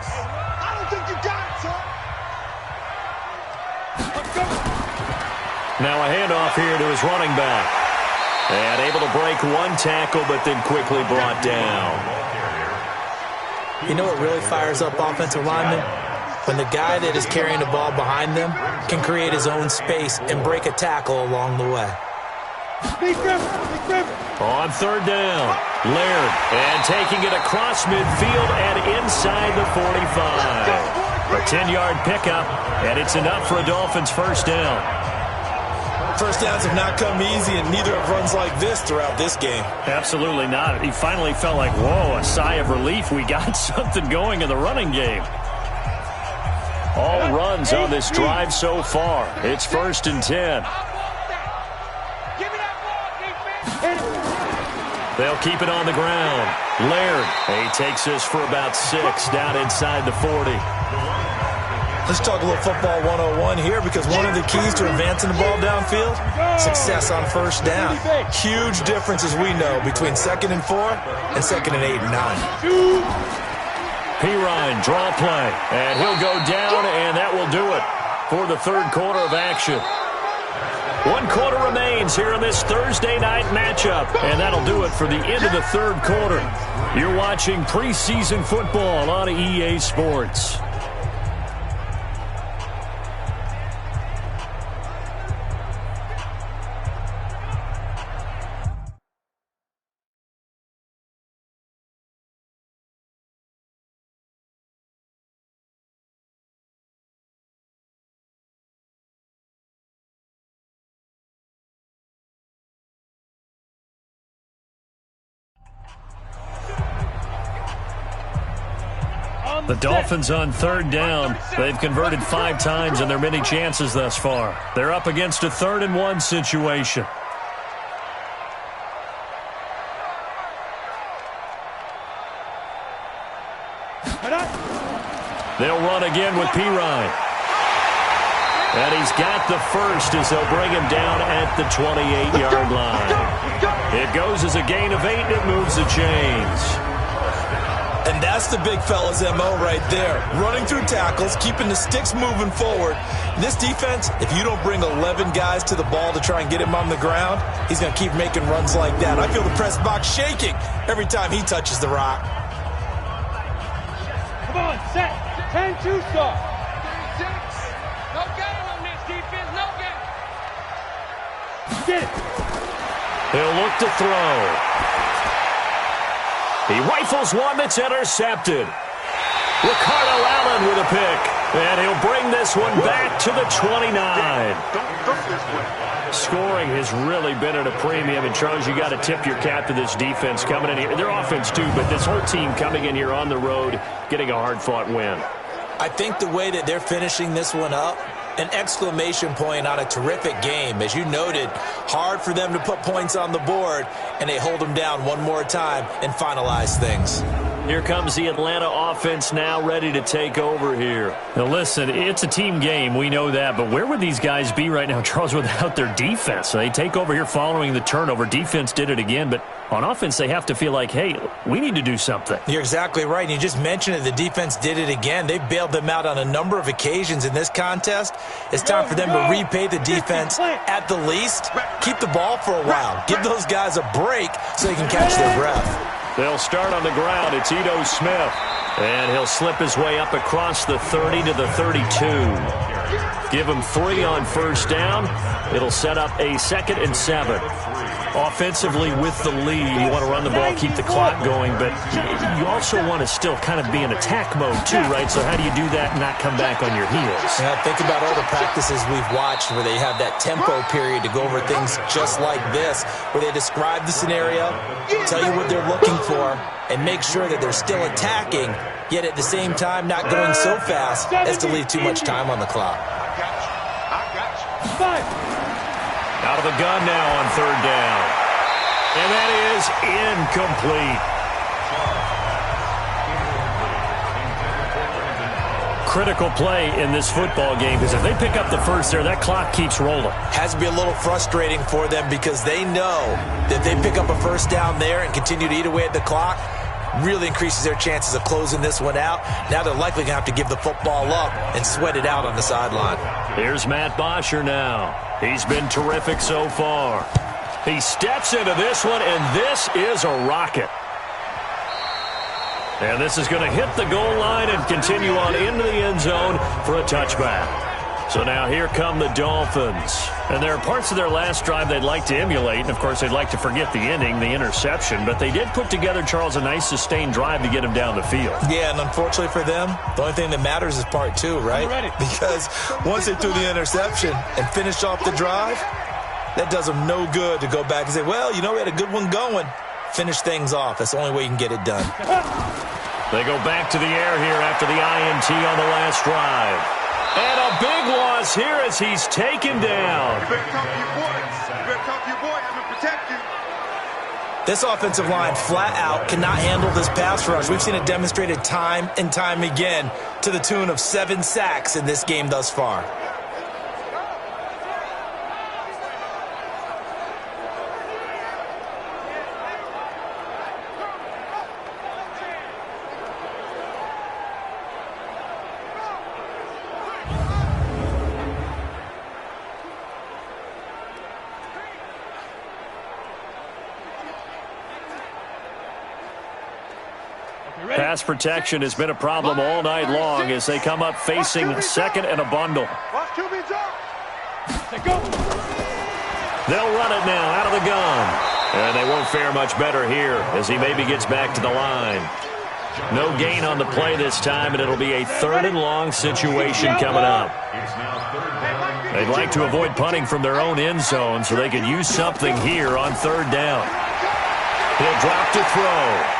don't think you got it, son. Now a handoff here to his running back. And able to break 1 tackle, but then quickly brought down. You know what really fires up offensive linemen? When the guy that is carrying the ball behind them can create his own space and break a tackle along the way. On 3rd down, Laird, and taking it across midfield and inside the 45. A 10-yard pickup, and it's enough for a Dolphins first down. First downs have not come easy, and neither have runs like this throughout this game. Absolutely not. He finally felt like, whoa, a sigh of relief. We got something going in the running game. All runs on this drive so far. It's 1st and 10. They'll keep it on the ground. Laird, he takes this for about 6 down inside the 40. Let's talk a little football 101 here because one of the keys to advancing the ball downfield, success on first down. Huge difference, as we know, between 2nd and 4 and 2nd and 8 and 9. Pirine, draw play, and he'll go down, and that will do it for the third quarter of action. 1 quarter remains here in this Thursday night matchup, and that'll do it for the end of the third quarter. You're watching preseason football on EA Sports. The Dolphins on third down. They've converted 5 times in their many chances thus far. They're up against a 3rd and 1 situation. They'll run again with Pirine. And he's got the first as they'll bring him down at the 28-yard line. It goes as a gain of 8, and it moves the chains. And that's the big fella's MO right there. Running through tackles, keeping the sticks moving forward. This defense, if you don't bring 11 guys to the ball to try and get him on the ground, he's going to keep making runs like that. I feel the press box shaking every time he touches the rock. Come on, set. 10-2 start. 36. No game on this defense. No game. Get it. He'll look to throw. He rifles one that's intercepted. Ricardo Allen with a pick. And he'll bring this one back to the 29. Scoring has really been at a premium. And, Charles, you got to tip your cap to this defense coming in here. Their offense, too, but this whole team coming in here on the road, getting a hard-fought win. I think the way that they're finishing this one up, an exclamation point on a terrific game. As you noted, hard for them to put points on the board, and they hold them down one more time and finalize things. Here comes the Atlanta offense now ready to take over here. Now, listen, it's a team game. We know that. But where would these guys be right now, Charles, without their defense? So they take over here following the turnover. Defense did it again. But on offense, they have to feel like, hey, we need to do something. You're exactly right. And you just mentioned it. The defense did it again. They bailed them out on a number of occasions in this contest. It's time for them to repay the defense at the least. Keep the ball for a while. Give those guys a break so they can catch their breath. They'll start on the ground. It's Ito Smith. And he'll slip his way up across the 30 to the 32. Give him 3 on first down. It'll set up a 2nd and 7. Offensively with the lead, you want to run the ball, keep the clock going, but you also want to still kind of be in attack mode too, right? So how do you do that and not come back on your heels? Yeah, think about all the practices we've watched where they have that tempo period to go over things just like this, where they describe the scenario, tell you what they're looking for, and make sure that they're still attacking, yet at the same time not going so fast as to leave too much time on the clock. I got you. Out of the gun now on third down. And that is incomplete. Critical play in this football game, because if they pick up the first there, that clock keeps rolling. Has to be a little frustrating for them because they know that they pick up a first down there and continue to eat away at the clock, really increases their chances of closing this one out. Now they're likely going to have to give the football up and sweat it out on the sideline. Here's Matt Bosher now. He's been terrific so far. He steps into this one, and this is a rocket. And this is going to hit the goal line and continue on into the end zone for a touchback. So now here come the Dolphins. And there are parts of their last drive they'd like to emulate. And, of course, they'd like to forget the ending, the interception. But they did put together, Charles, a nice sustained drive to get him down the field. Yeah, and unfortunately for them, the only thing that matters is part 2, right? Because once they threw the interception and finished off the drive, that does them no good to go back and say, well, you know, we had a good one going. Finish things off. That's the only way you can get it done. They go back to the air here after the INT on the last drive. And a big loss here as he's taken down. You better talk to your boy. You better talk to your boy. I'm going to protect you. This offensive line flat out cannot handle this pass rush. We've seen it demonstrated time and time again to the tune of 7 sacks in this game thus far. Pass protection has been a problem all night long as they come up facing 2nd and a bundle. They'll run it now out of the gun. And they won't fare much better here as he maybe gets back to the line. No gain on the play this time, and it'll be a 3rd and long situation coming up. They'd like to avoid punting from their own end zone so they could use something here on 3rd down. He'll drop to throw.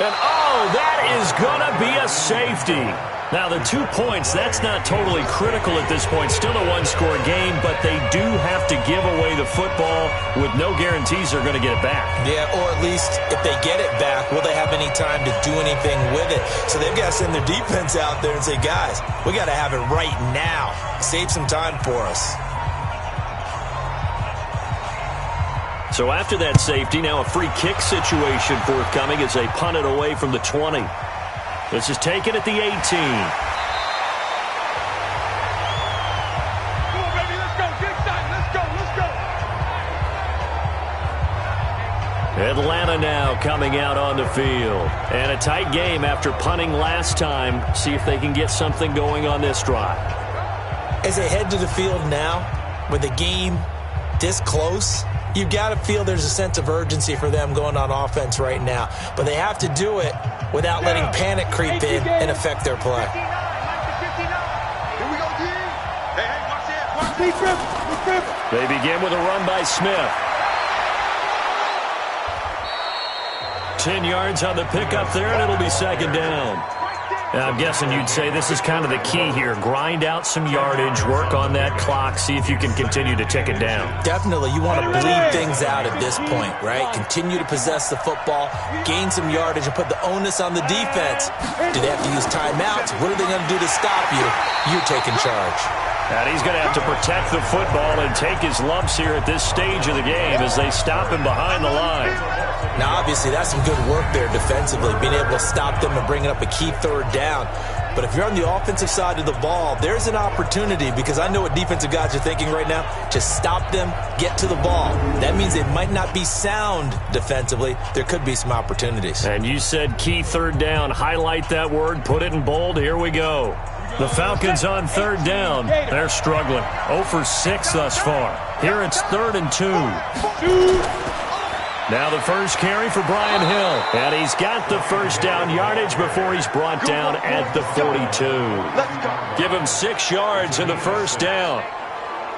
And, oh, that is going to be a safety. Now, the 2 points, that's not totally critical at this point. Still a one-score game, but they do have to give away the football with no guarantees they're going to get it back. Yeah, or at least if they get it back, will they have any time to do anything with it? So they've got to send their defense out there and say, guys, we got to have it right now. Save some time for us. So after that safety, now a free kick situation forthcoming as they punt it away from the 20. This is taken at the 18. Come on, baby, let's go. Get excited. Let's go. Atlanta now coming out on the field. And a tight game after punting last time. See if they can get something going on this drive. As they head to the field now, with the game this close, you've got to feel there's a sense of urgency for them going on offense right now. But they have to do it without letting panic creep in and affect their play. Here we go, D. Hey, watch this. Watch this. They begin with a run by Smith. 10 yards on the pickup there, and it'll be second down. Now, I'm guessing you'd say this is kind of the key here. Grind out some yardage, work on that clock, see if you can continue to tick it down. Definitely, you want to bleed things out at this point, right? Continue to possess the football, gain some yardage, and put the onus on the defense. Do they have to use timeouts? What are they going to do to stop you? You're taking charge. And he's going to have to protect the football and take his lumps here at this stage of the game as they stop him behind the line. Now, obviously, that's some good work there defensively, being able to stop them and bringing up a key third down. But if you're on the offensive side of the ball, there's an opportunity, because I know what defensive guys are thinking right now. Just stop them, get to the ball. That means they might not be sound defensively. There could be some opportunities. And you said key third down. Highlight that word, put it in bold. Here we go. The Falcons on third down. They're struggling. 0 for 6 thus far. Here it's 3rd and 2. Now the first carry for Brian Hill. And he's got the first down yardage before he's brought down at the 42. Give him 6 yards in the first down.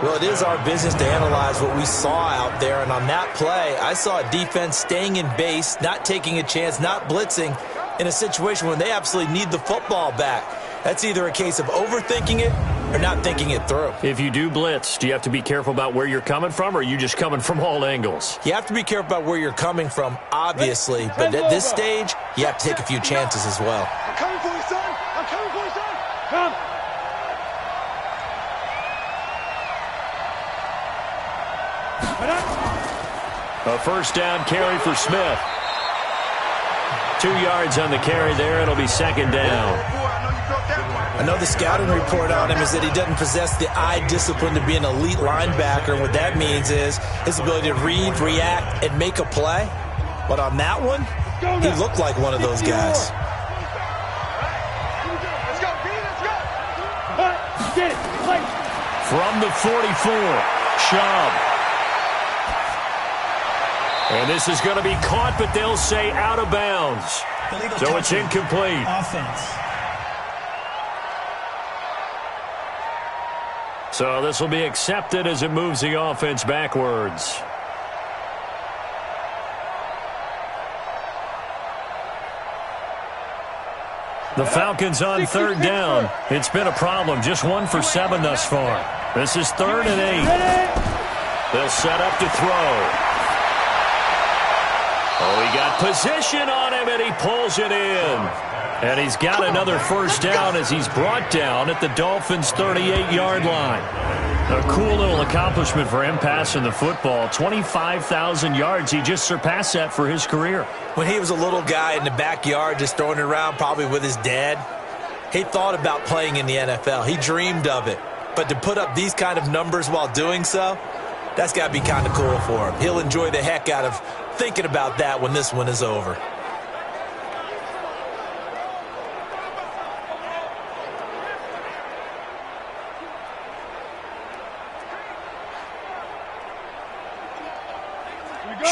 Well, it is our business to analyze what we saw out there. And on that play, I saw a defense staying in base, not taking a chance, not blitzing in a situation when they absolutely need the football back. That's either a case of overthinking it or not thinking it through. If you do blitz, do you have to be careful about where you're coming from, or are you just coming from all angles? You have to be careful about where you're coming from, obviously. But at this stage, you have to take a few chances as well. I'm coming for you, son. I'm coming for you, son. Come. A first down carry for Smith. 2 yards on the carry there. It'll be second down. I know the scouting report on him is that he doesn't possess the eye discipline to be an elite linebacker. What that means is his ability to read, react, and make a play. But on that one, he looked like one of those guys. Let's go, B. Let's go. Get it. Play. From the 44, Schaub. And this is going to be caught, but they'll say out of bounds. So it's incomplete. Offense. So this will be accepted as it moves the offense backwards. The Falcons on third down. It's been a problem. Just 1 for 7 thus far. This is 3rd and 8. They'll set up to throw. Oh, he got position on him, and he pulls it in. And he's got another first down as he's brought down at the Dolphins' 38-yard line. A cool little accomplishment for him passing the football. 25,000 yards. He just surpassed that for his career. When he was a little guy in the backyard just throwing it around probably with his dad, he thought about playing in the NFL. He dreamed of it. But to put up these kind of numbers while doing so, that's got to be kind of cool for him. He'll enjoy the heck out of thinking about that when this one is over.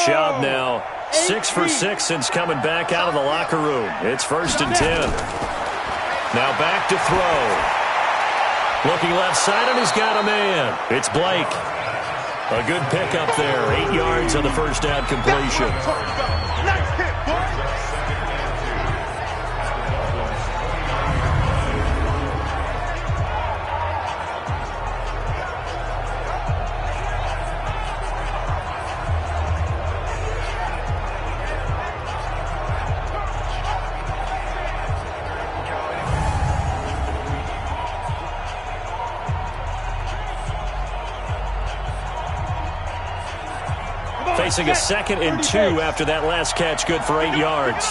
Schaub now 6 for 6 since coming back out of the locker room. It's 1st and 10. Now back to throw. Looking left side, and he's got a man. It's Blake. A good pickup there. 8 yards on the first down completion. facing a 2nd and 2 after that last catch, good for 8 yards.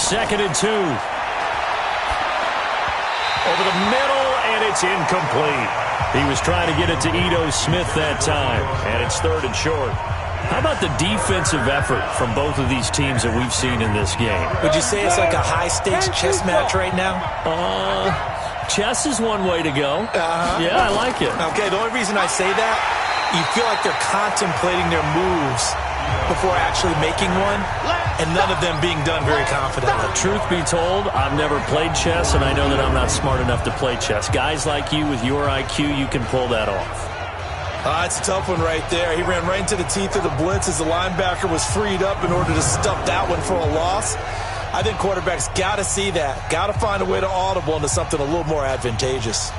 2nd and 2. Over the middle, and it's incomplete. He was trying to get it to Ito Smith that time, and it's 3rd and short. How about the defensive effort from both of these teams that we've seen in this game? Would you say it's like a high-stakes chess match right now? Chess is one way to go. Yeah, I like it. Okay, the only reason I say that, you feel like they're contemplating their moves before actually making one, and none of them being done very confidently. Truth be told, I've never played chess, and I know that I'm not smart enough to play chess. Guys like you with your IQ, you can pull that off. It's a tough one right there. He ran right into the teeth of the blitz as the linebacker was freed up in order to stuff that one for a loss. I think quarterbacks got to see that. Got to find a way to audible into something a little more advantageous.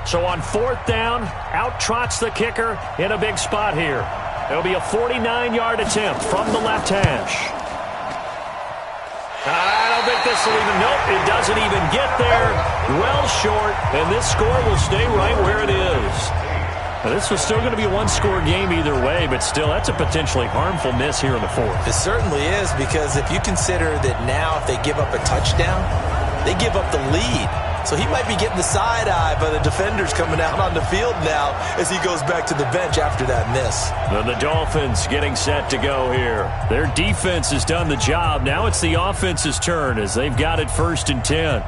So on 4th down, out trots the kicker in a big spot here. It'll be a 49-yard attempt from the left hash. I don't think this will even, nope, it doesn't even get there. Well short, and this score will stay right where it is. Now, this was still going to be a one-score game either way, but still, that's a potentially harmful miss here in the 4th. It certainly is, because if you consider that now if they give up a touchdown, they give up the lead. So he might be getting the side-eye by the defenders coming out on the field now as he goes back to the bench after that miss. And the Dolphins getting set to go here. Their defense has done the job. Now it's the offense's turn as they've got it 1st and 10.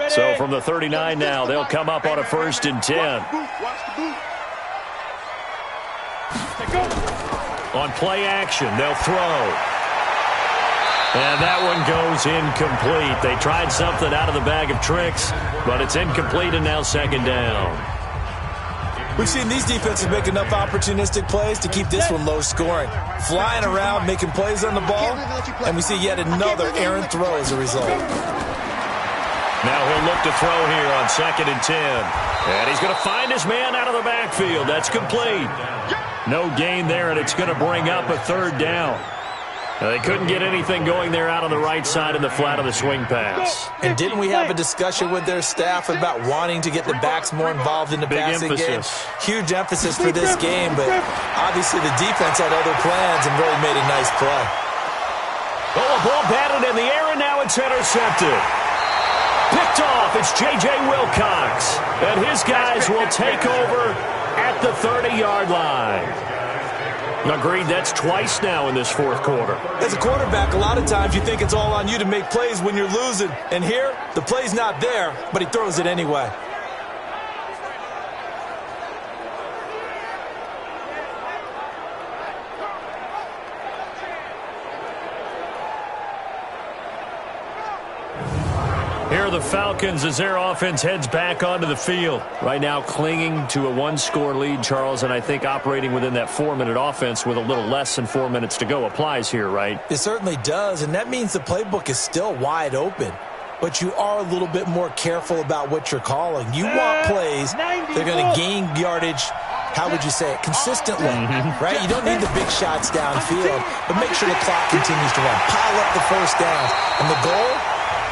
So from the 39 now, they'll come up on a 1st and 10. On play action, they'll throw. And that one goes incomplete. They tried something out of the bag of tricks, but it's incomplete and now 2nd down. We've seen these defenses make enough opportunistic plays to keep this one low scoring. Flying around, making plays on the ball, and we see yet another errant throw as a result. Now he'll look to throw here on 2nd and 10. And he's going to find his man out of the backfield. That's complete. No gain there, and it's going to bring up a 3rd down. They couldn't get anything going there out on the right side of the flat of the swing pass. And didn't we have a discussion with their staff about wanting to get the backs more involved in the passing game? Huge emphasis for this game, but obviously the defense had other plans and really made a nice play. Oh, a ball batted in the air, and now it's intercepted. Picked off, it's J.J. Wilcox. And his guys will take over at the 30-yard line. Agreed, that's twice now in this 4th quarter. As a quarterback, a lot of times you think it's all on you to make plays when you're losing. And here, the play's not there, but he throws it anyway. Here are the Falcons as their offense heads back onto the field. Right now clinging to a 1-score lead, Charles, and I think operating within that 4-minute offense with a little less than 4 minutes to go applies here, right? It certainly does, and that means the playbook is still wide open. But you are a little bit more careful about what you're calling. You want plays that are going to gain yardage, how would you say it, consistently, right? You don't need the big shots downfield, but make sure the clock continues to run. Pile up the first down, and the goal?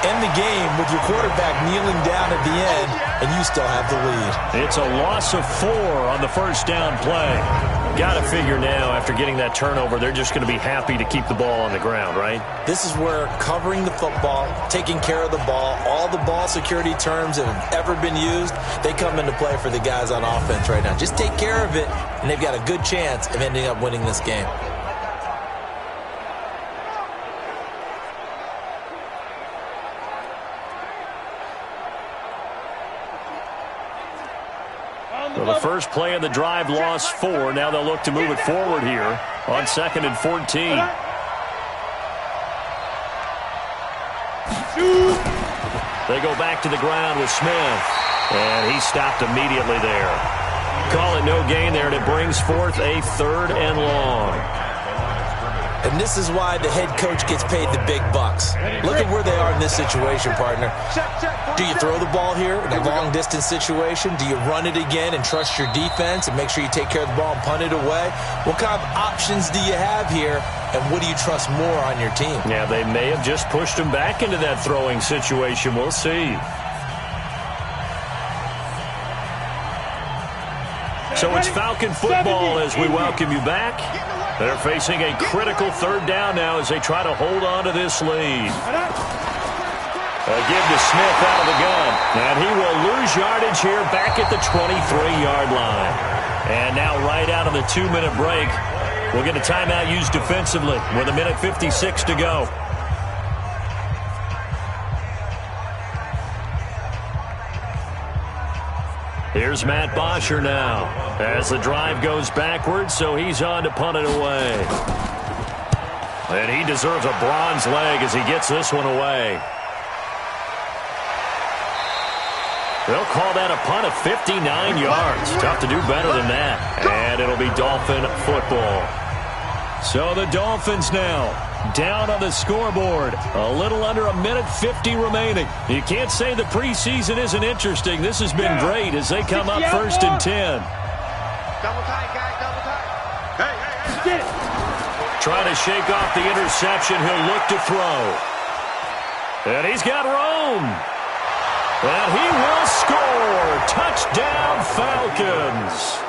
End the game with your quarterback kneeling down at the end, and you still have the lead. It's a loss of 4 on the 1st down play. Got to figure now, after getting that turnover, they're just going to be happy to keep the ball on the ground, right? This is where covering the football, taking care of the ball, all the ball security terms that have ever been used, they come into play for the guys on offense right now. Just take care of it, and they've got a good chance of ending up winning this game. So the first play of the drive lost 4. Now they'll look to move it forward here on 2nd and 14. They go back to the ground with Smith, and he stopped immediately there. Call it no gain there, and it brings forth a 3rd and long. And this is why the head coach gets paid the big bucks. Look at where they are in this situation, partner. Do you throw the ball here in a long-distance situation? Do you run it again and trust your defense and make sure you take care of the ball and punt it away? What kind of options do you have here, and what do you trust more on your team? Yeah, they may have just pushed him back into that throwing situation. We'll see. So it's Falcon football as we welcome you back. They're facing a critical third down now as they try to hold on to this lead. A give to Smith out of the gun. And he will lose yardage here back at the 23-yard line. And now right out of the 2-minute break, we'll get a timeout used defensively with 1:56 to go. Here's Matt Bosher now as the drive goes backwards, so he's on to punt it away. And he deserves a bronze leg as he gets this one away. They'll call that a punt of 59 yards. Tough to do better than that. And it'll be Dolphin football. So the Dolphins now down on the scoreboard. A little under 1:50 remaining. You can't say the preseason isn't interesting. This has been great as they come up 1st and 10. Double tight, guys, double tight. Hey. Trying to shake off the interception. He'll look to throw. And he's got room. And he will score. Touchdown, Falcons.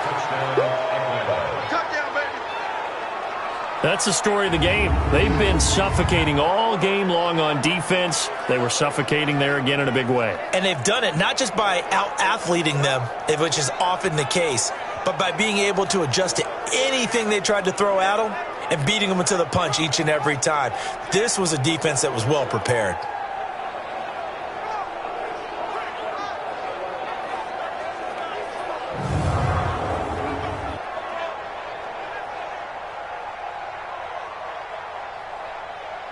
That's the story of the game. They've been suffocating all game long on defense. They were suffocating there again in a big way. And they've done it not just by out-athleting them, which is often the case, but by being able to adjust to anything they tried to throw at them and beating them to the punch each and every time. This was a defense that was well prepared.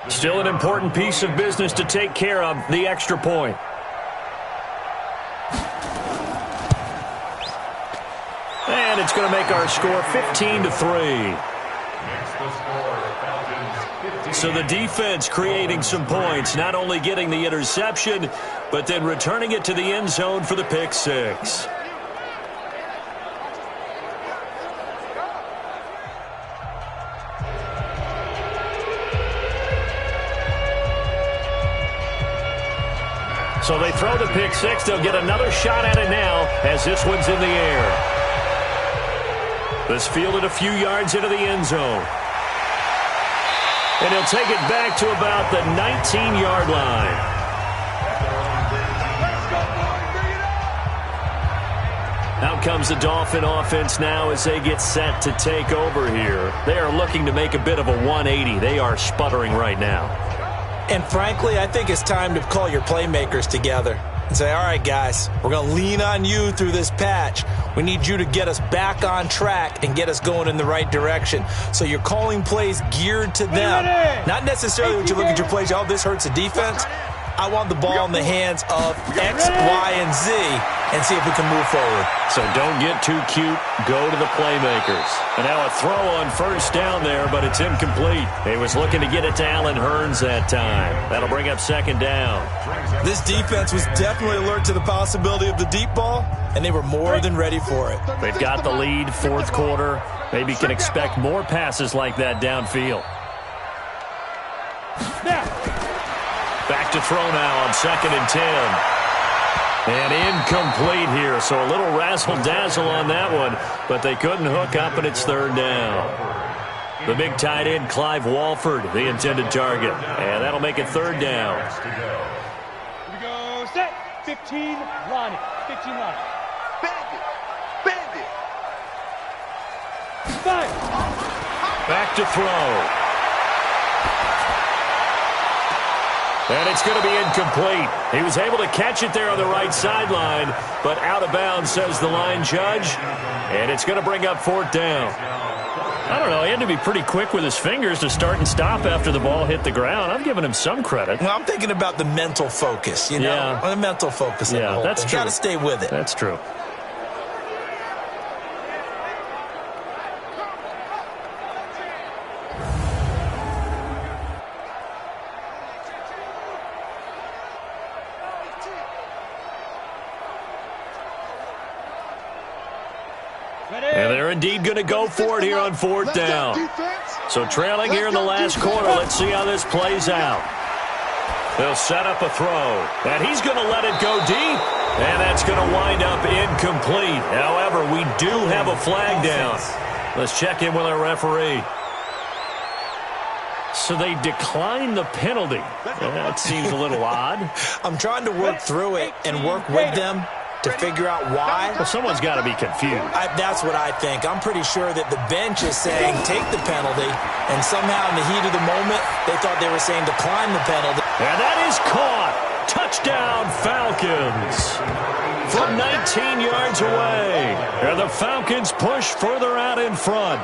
Still an important piece of business to take care of, the extra point. And it's going to make our score 15-3. So the defense creating some points, not only getting the interception, but then returning it to the end zone for the pick six. So they throw the pick six. They'll get another shot at it now as this one's in the air. This fielded a few yards into the end zone. And he'll take it back to about the 19-yard line. Out comes the Dolphin offense now as they get set to take over here. They are looking to make a bit of a 180. They are sputtering right now. And frankly, I think it's time to call your playmakers together and say, all right, guys, we're going to lean on you through this patch. We need you to get us back on track and get us going in the right direction. So you're calling plays geared to them. Not necessarily when you look at your plays, oh, this hurts the defense. I want the ball in the hands of X, Y, and Z and see if we can move forward. So don't get too cute. Go to the playmakers. And now a throw on first down there, but it's incomplete. He was looking to get it to Allen Hurns that time. That'll bring up second down. This defense was definitely alert to the possibility of the deep ball, and they were more than ready for it. They've got the lead, fourth quarter. Maybe can expect more passes like that downfield. Back to throw now on 2nd and 10. And incomplete here, so a little razzle-dazzle on that one, but they couldn't hook up, and it's third down. The big tight end, Clive Walford, the intended target. And that'll make it third down. Here we go, set, 15, line it, 15 line. Bend it. Five. Back to throw. And it's going to be incomplete. He was able to catch it there on the right sideline, but out of bounds, says the line judge. And it's going to bring up fourth down. I don't know. He had to be pretty quick with his fingers to start and stop after the ball hit the ground. I'm giving him some credit. Well, I'm thinking about the mental focus, you know? Yeah. The mental focus. Yeah, that's true. Got to stay with it. That's true. And they're indeed going to go for it here on 4th down. So trailing here in the last quarter. Let's see how this plays out. They'll set up a throw. And he's going to let it go deep. And that's going to wind up incomplete. However, we do have a flag down. Let's check in with our referee. So they declined the penalty. That seems a little odd. I'm trying to work through it and work with them to figure out why. Well, someone's got to be confused. That's what I think. I'm pretty sure that the bench is saying take the penalty, and somehow in the heat of the moment, they thought they were saying decline the penalty. And that is caught. Touchdown, Falcons. From 19 yards away. And the Falcons push further out in front.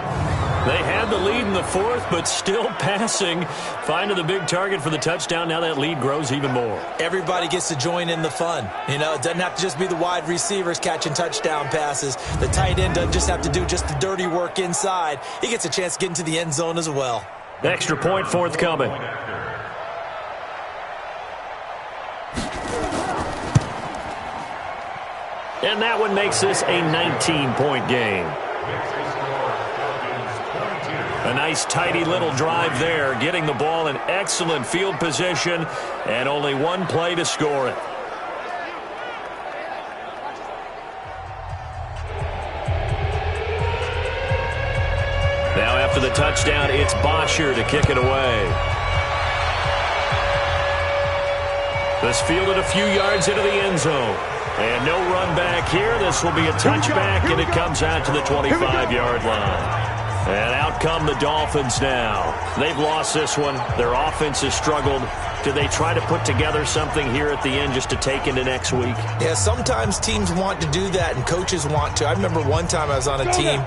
They had the lead in the 4th, but still passing. Finding the big target for the touchdown. Now that lead grows even more. Everybody gets to join in the fun. You know, it doesn't have to just be the wide receivers catching touchdown passes. The tight end doesn't just have to do just the dirty work inside. He gets a chance to get into the end zone as well. Extra point forthcoming. And that one makes this a 19-point game. A nice, tidy little drive there, getting the ball in excellent field position, and only one play to score it. Now after the touchdown, it's Bosher to kick it away. This fielded a few yards into the end zone. And no run back here. This will be a touchback, and it comes out to the 25-yard line. And out come the Dolphins now. They've lost this one. Their offense has struggled. Do they try to put together something here at the end just to take into next week? Yeah, sometimes teams want to do that and coaches want to. I remember one time I was on a team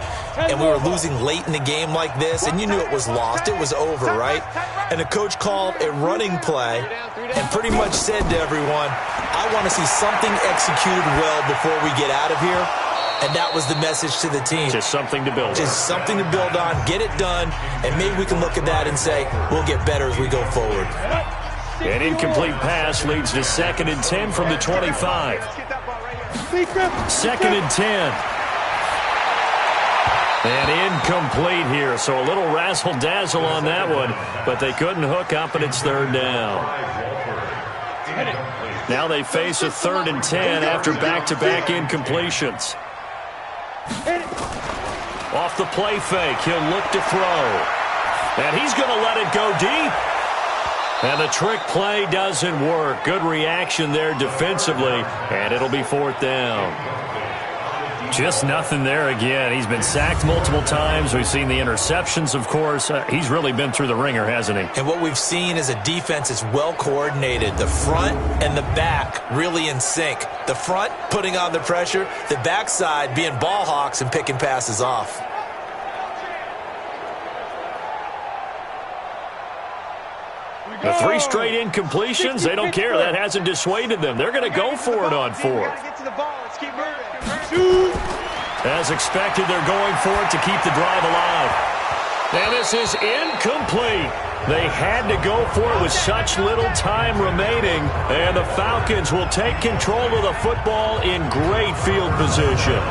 and we were losing late in the game like this, and you knew it was lost. It was over, right? And the coach called a running play and pretty much said to everyone, I want to see something executed well before we get out of here. And that was the message to the team. Just something to build on. Just something to build on, get it done, and maybe we can look at that and say, we'll get better as we go forward. An incomplete pass leads to 2nd and 10 from the 25. 2nd and 10. And incomplete here, so a little razzle-dazzle on that one, but they couldn't hook up, and it's 3rd down. Now they face a 3rd and 10 after back-to-back incompletions. Off the play fake, he'll look to throw. And he's going to let it go deep. And the trick play doesn't work. Good reaction there defensively, and it'll be 4th down. Just nothing there again. He's been sacked multiple times. We've seen the interceptions, of course. He's really been through the ringer, hasn't he? And what we've seen is a defense that's well coordinated. The front and the back really in sync. The front putting on the pressure. The backside being ball hawks and picking passes off. The 3 straight incompletions, they don't care. That hasn't dissuaded them. They're going to go for it on 4th. As expected, they're going for it to keep the drive alive. And this is incomplete. They had to go for it with such little time remaining. And the Falcons will take control of the football in great field position.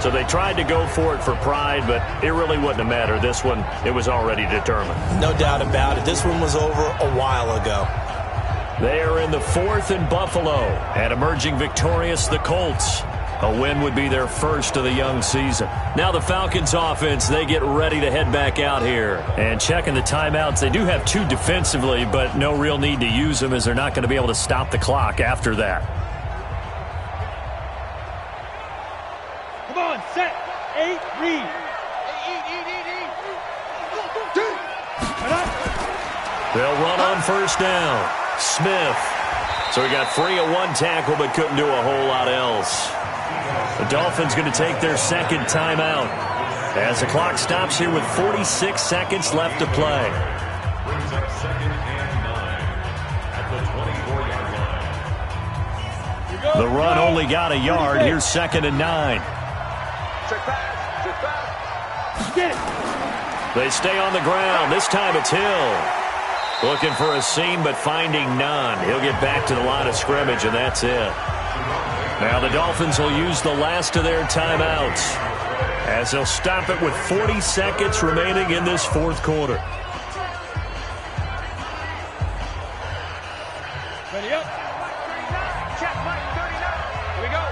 So they tried to go for it for pride, but it really wouldn't have mattered. This one, it was already determined. No doubt about it. This one was over a while ago. They are in the 4th in Buffalo, and emerging victorious, the Colts. A win would be their first of the young season. Now the Falcons offense, they get ready to head back out here. And checking the timeouts, they do have 2 defensively, but no real need to use them as they're not going to be able to stop the clock after that. Come on, set, 8, read. They'll run on 1st down. Smith. So he got free of 1 tackle, but couldn't do a whole lot else. The Dolphins going to take their 2nd timeout as the clock stops here with 46 seconds left to play. Brings up 2nd and 9 at the 24-yard line. The run only got a yard. Here's 2nd and 9. They stay on the ground. This time it's Hill. Looking for a seam, but finding none. He'll get back to the line of scrimmage, and that's it. Now the Dolphins will use the last of their timeouts. as they'll stop it with 40 seconds remaining in this fourth quarter. Ready up. Check, Mike, 39. Here we go.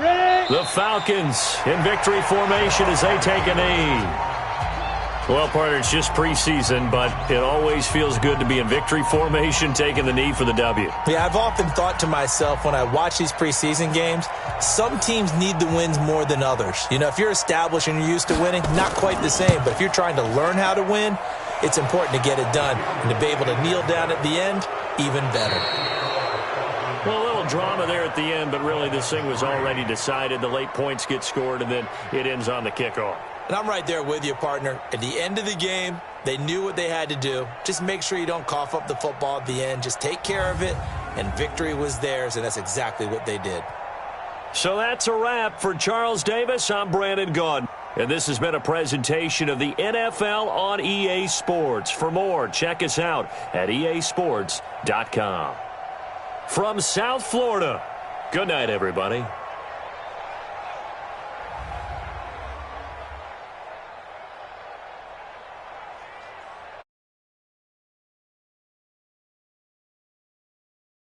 Ready. The Falcons in victory formation as they take a knee. Well, partner, it's just preseason, but it always feels good to be in victory formation, taking the knee for the W. Yeah, I've often thought to myself when I watch these preseason games, some teams need the wins more than others. You know, if you're established and you're used to winning, not quite the same. But if you're trying to learn how to win, it's important to get it done. And to be able to kneel down at the end, even better. Well, a little drama there at the end, but really this thing was already decided. The late points get scored, and then it ends on the kickoff. And I'm right there with you, partner. At the end of the game, they knew what they had to do. Just make sure you don't cough up the football at the end. Just take care of it, and victory was theirs, and that's exactly what they did. So that's a wrap for Charles Davis. I'm Brandon Gunn. And this has been a presentation of the NFL on EA Sports. For more, check us out at easports.com. From South Florida, good night, everybody.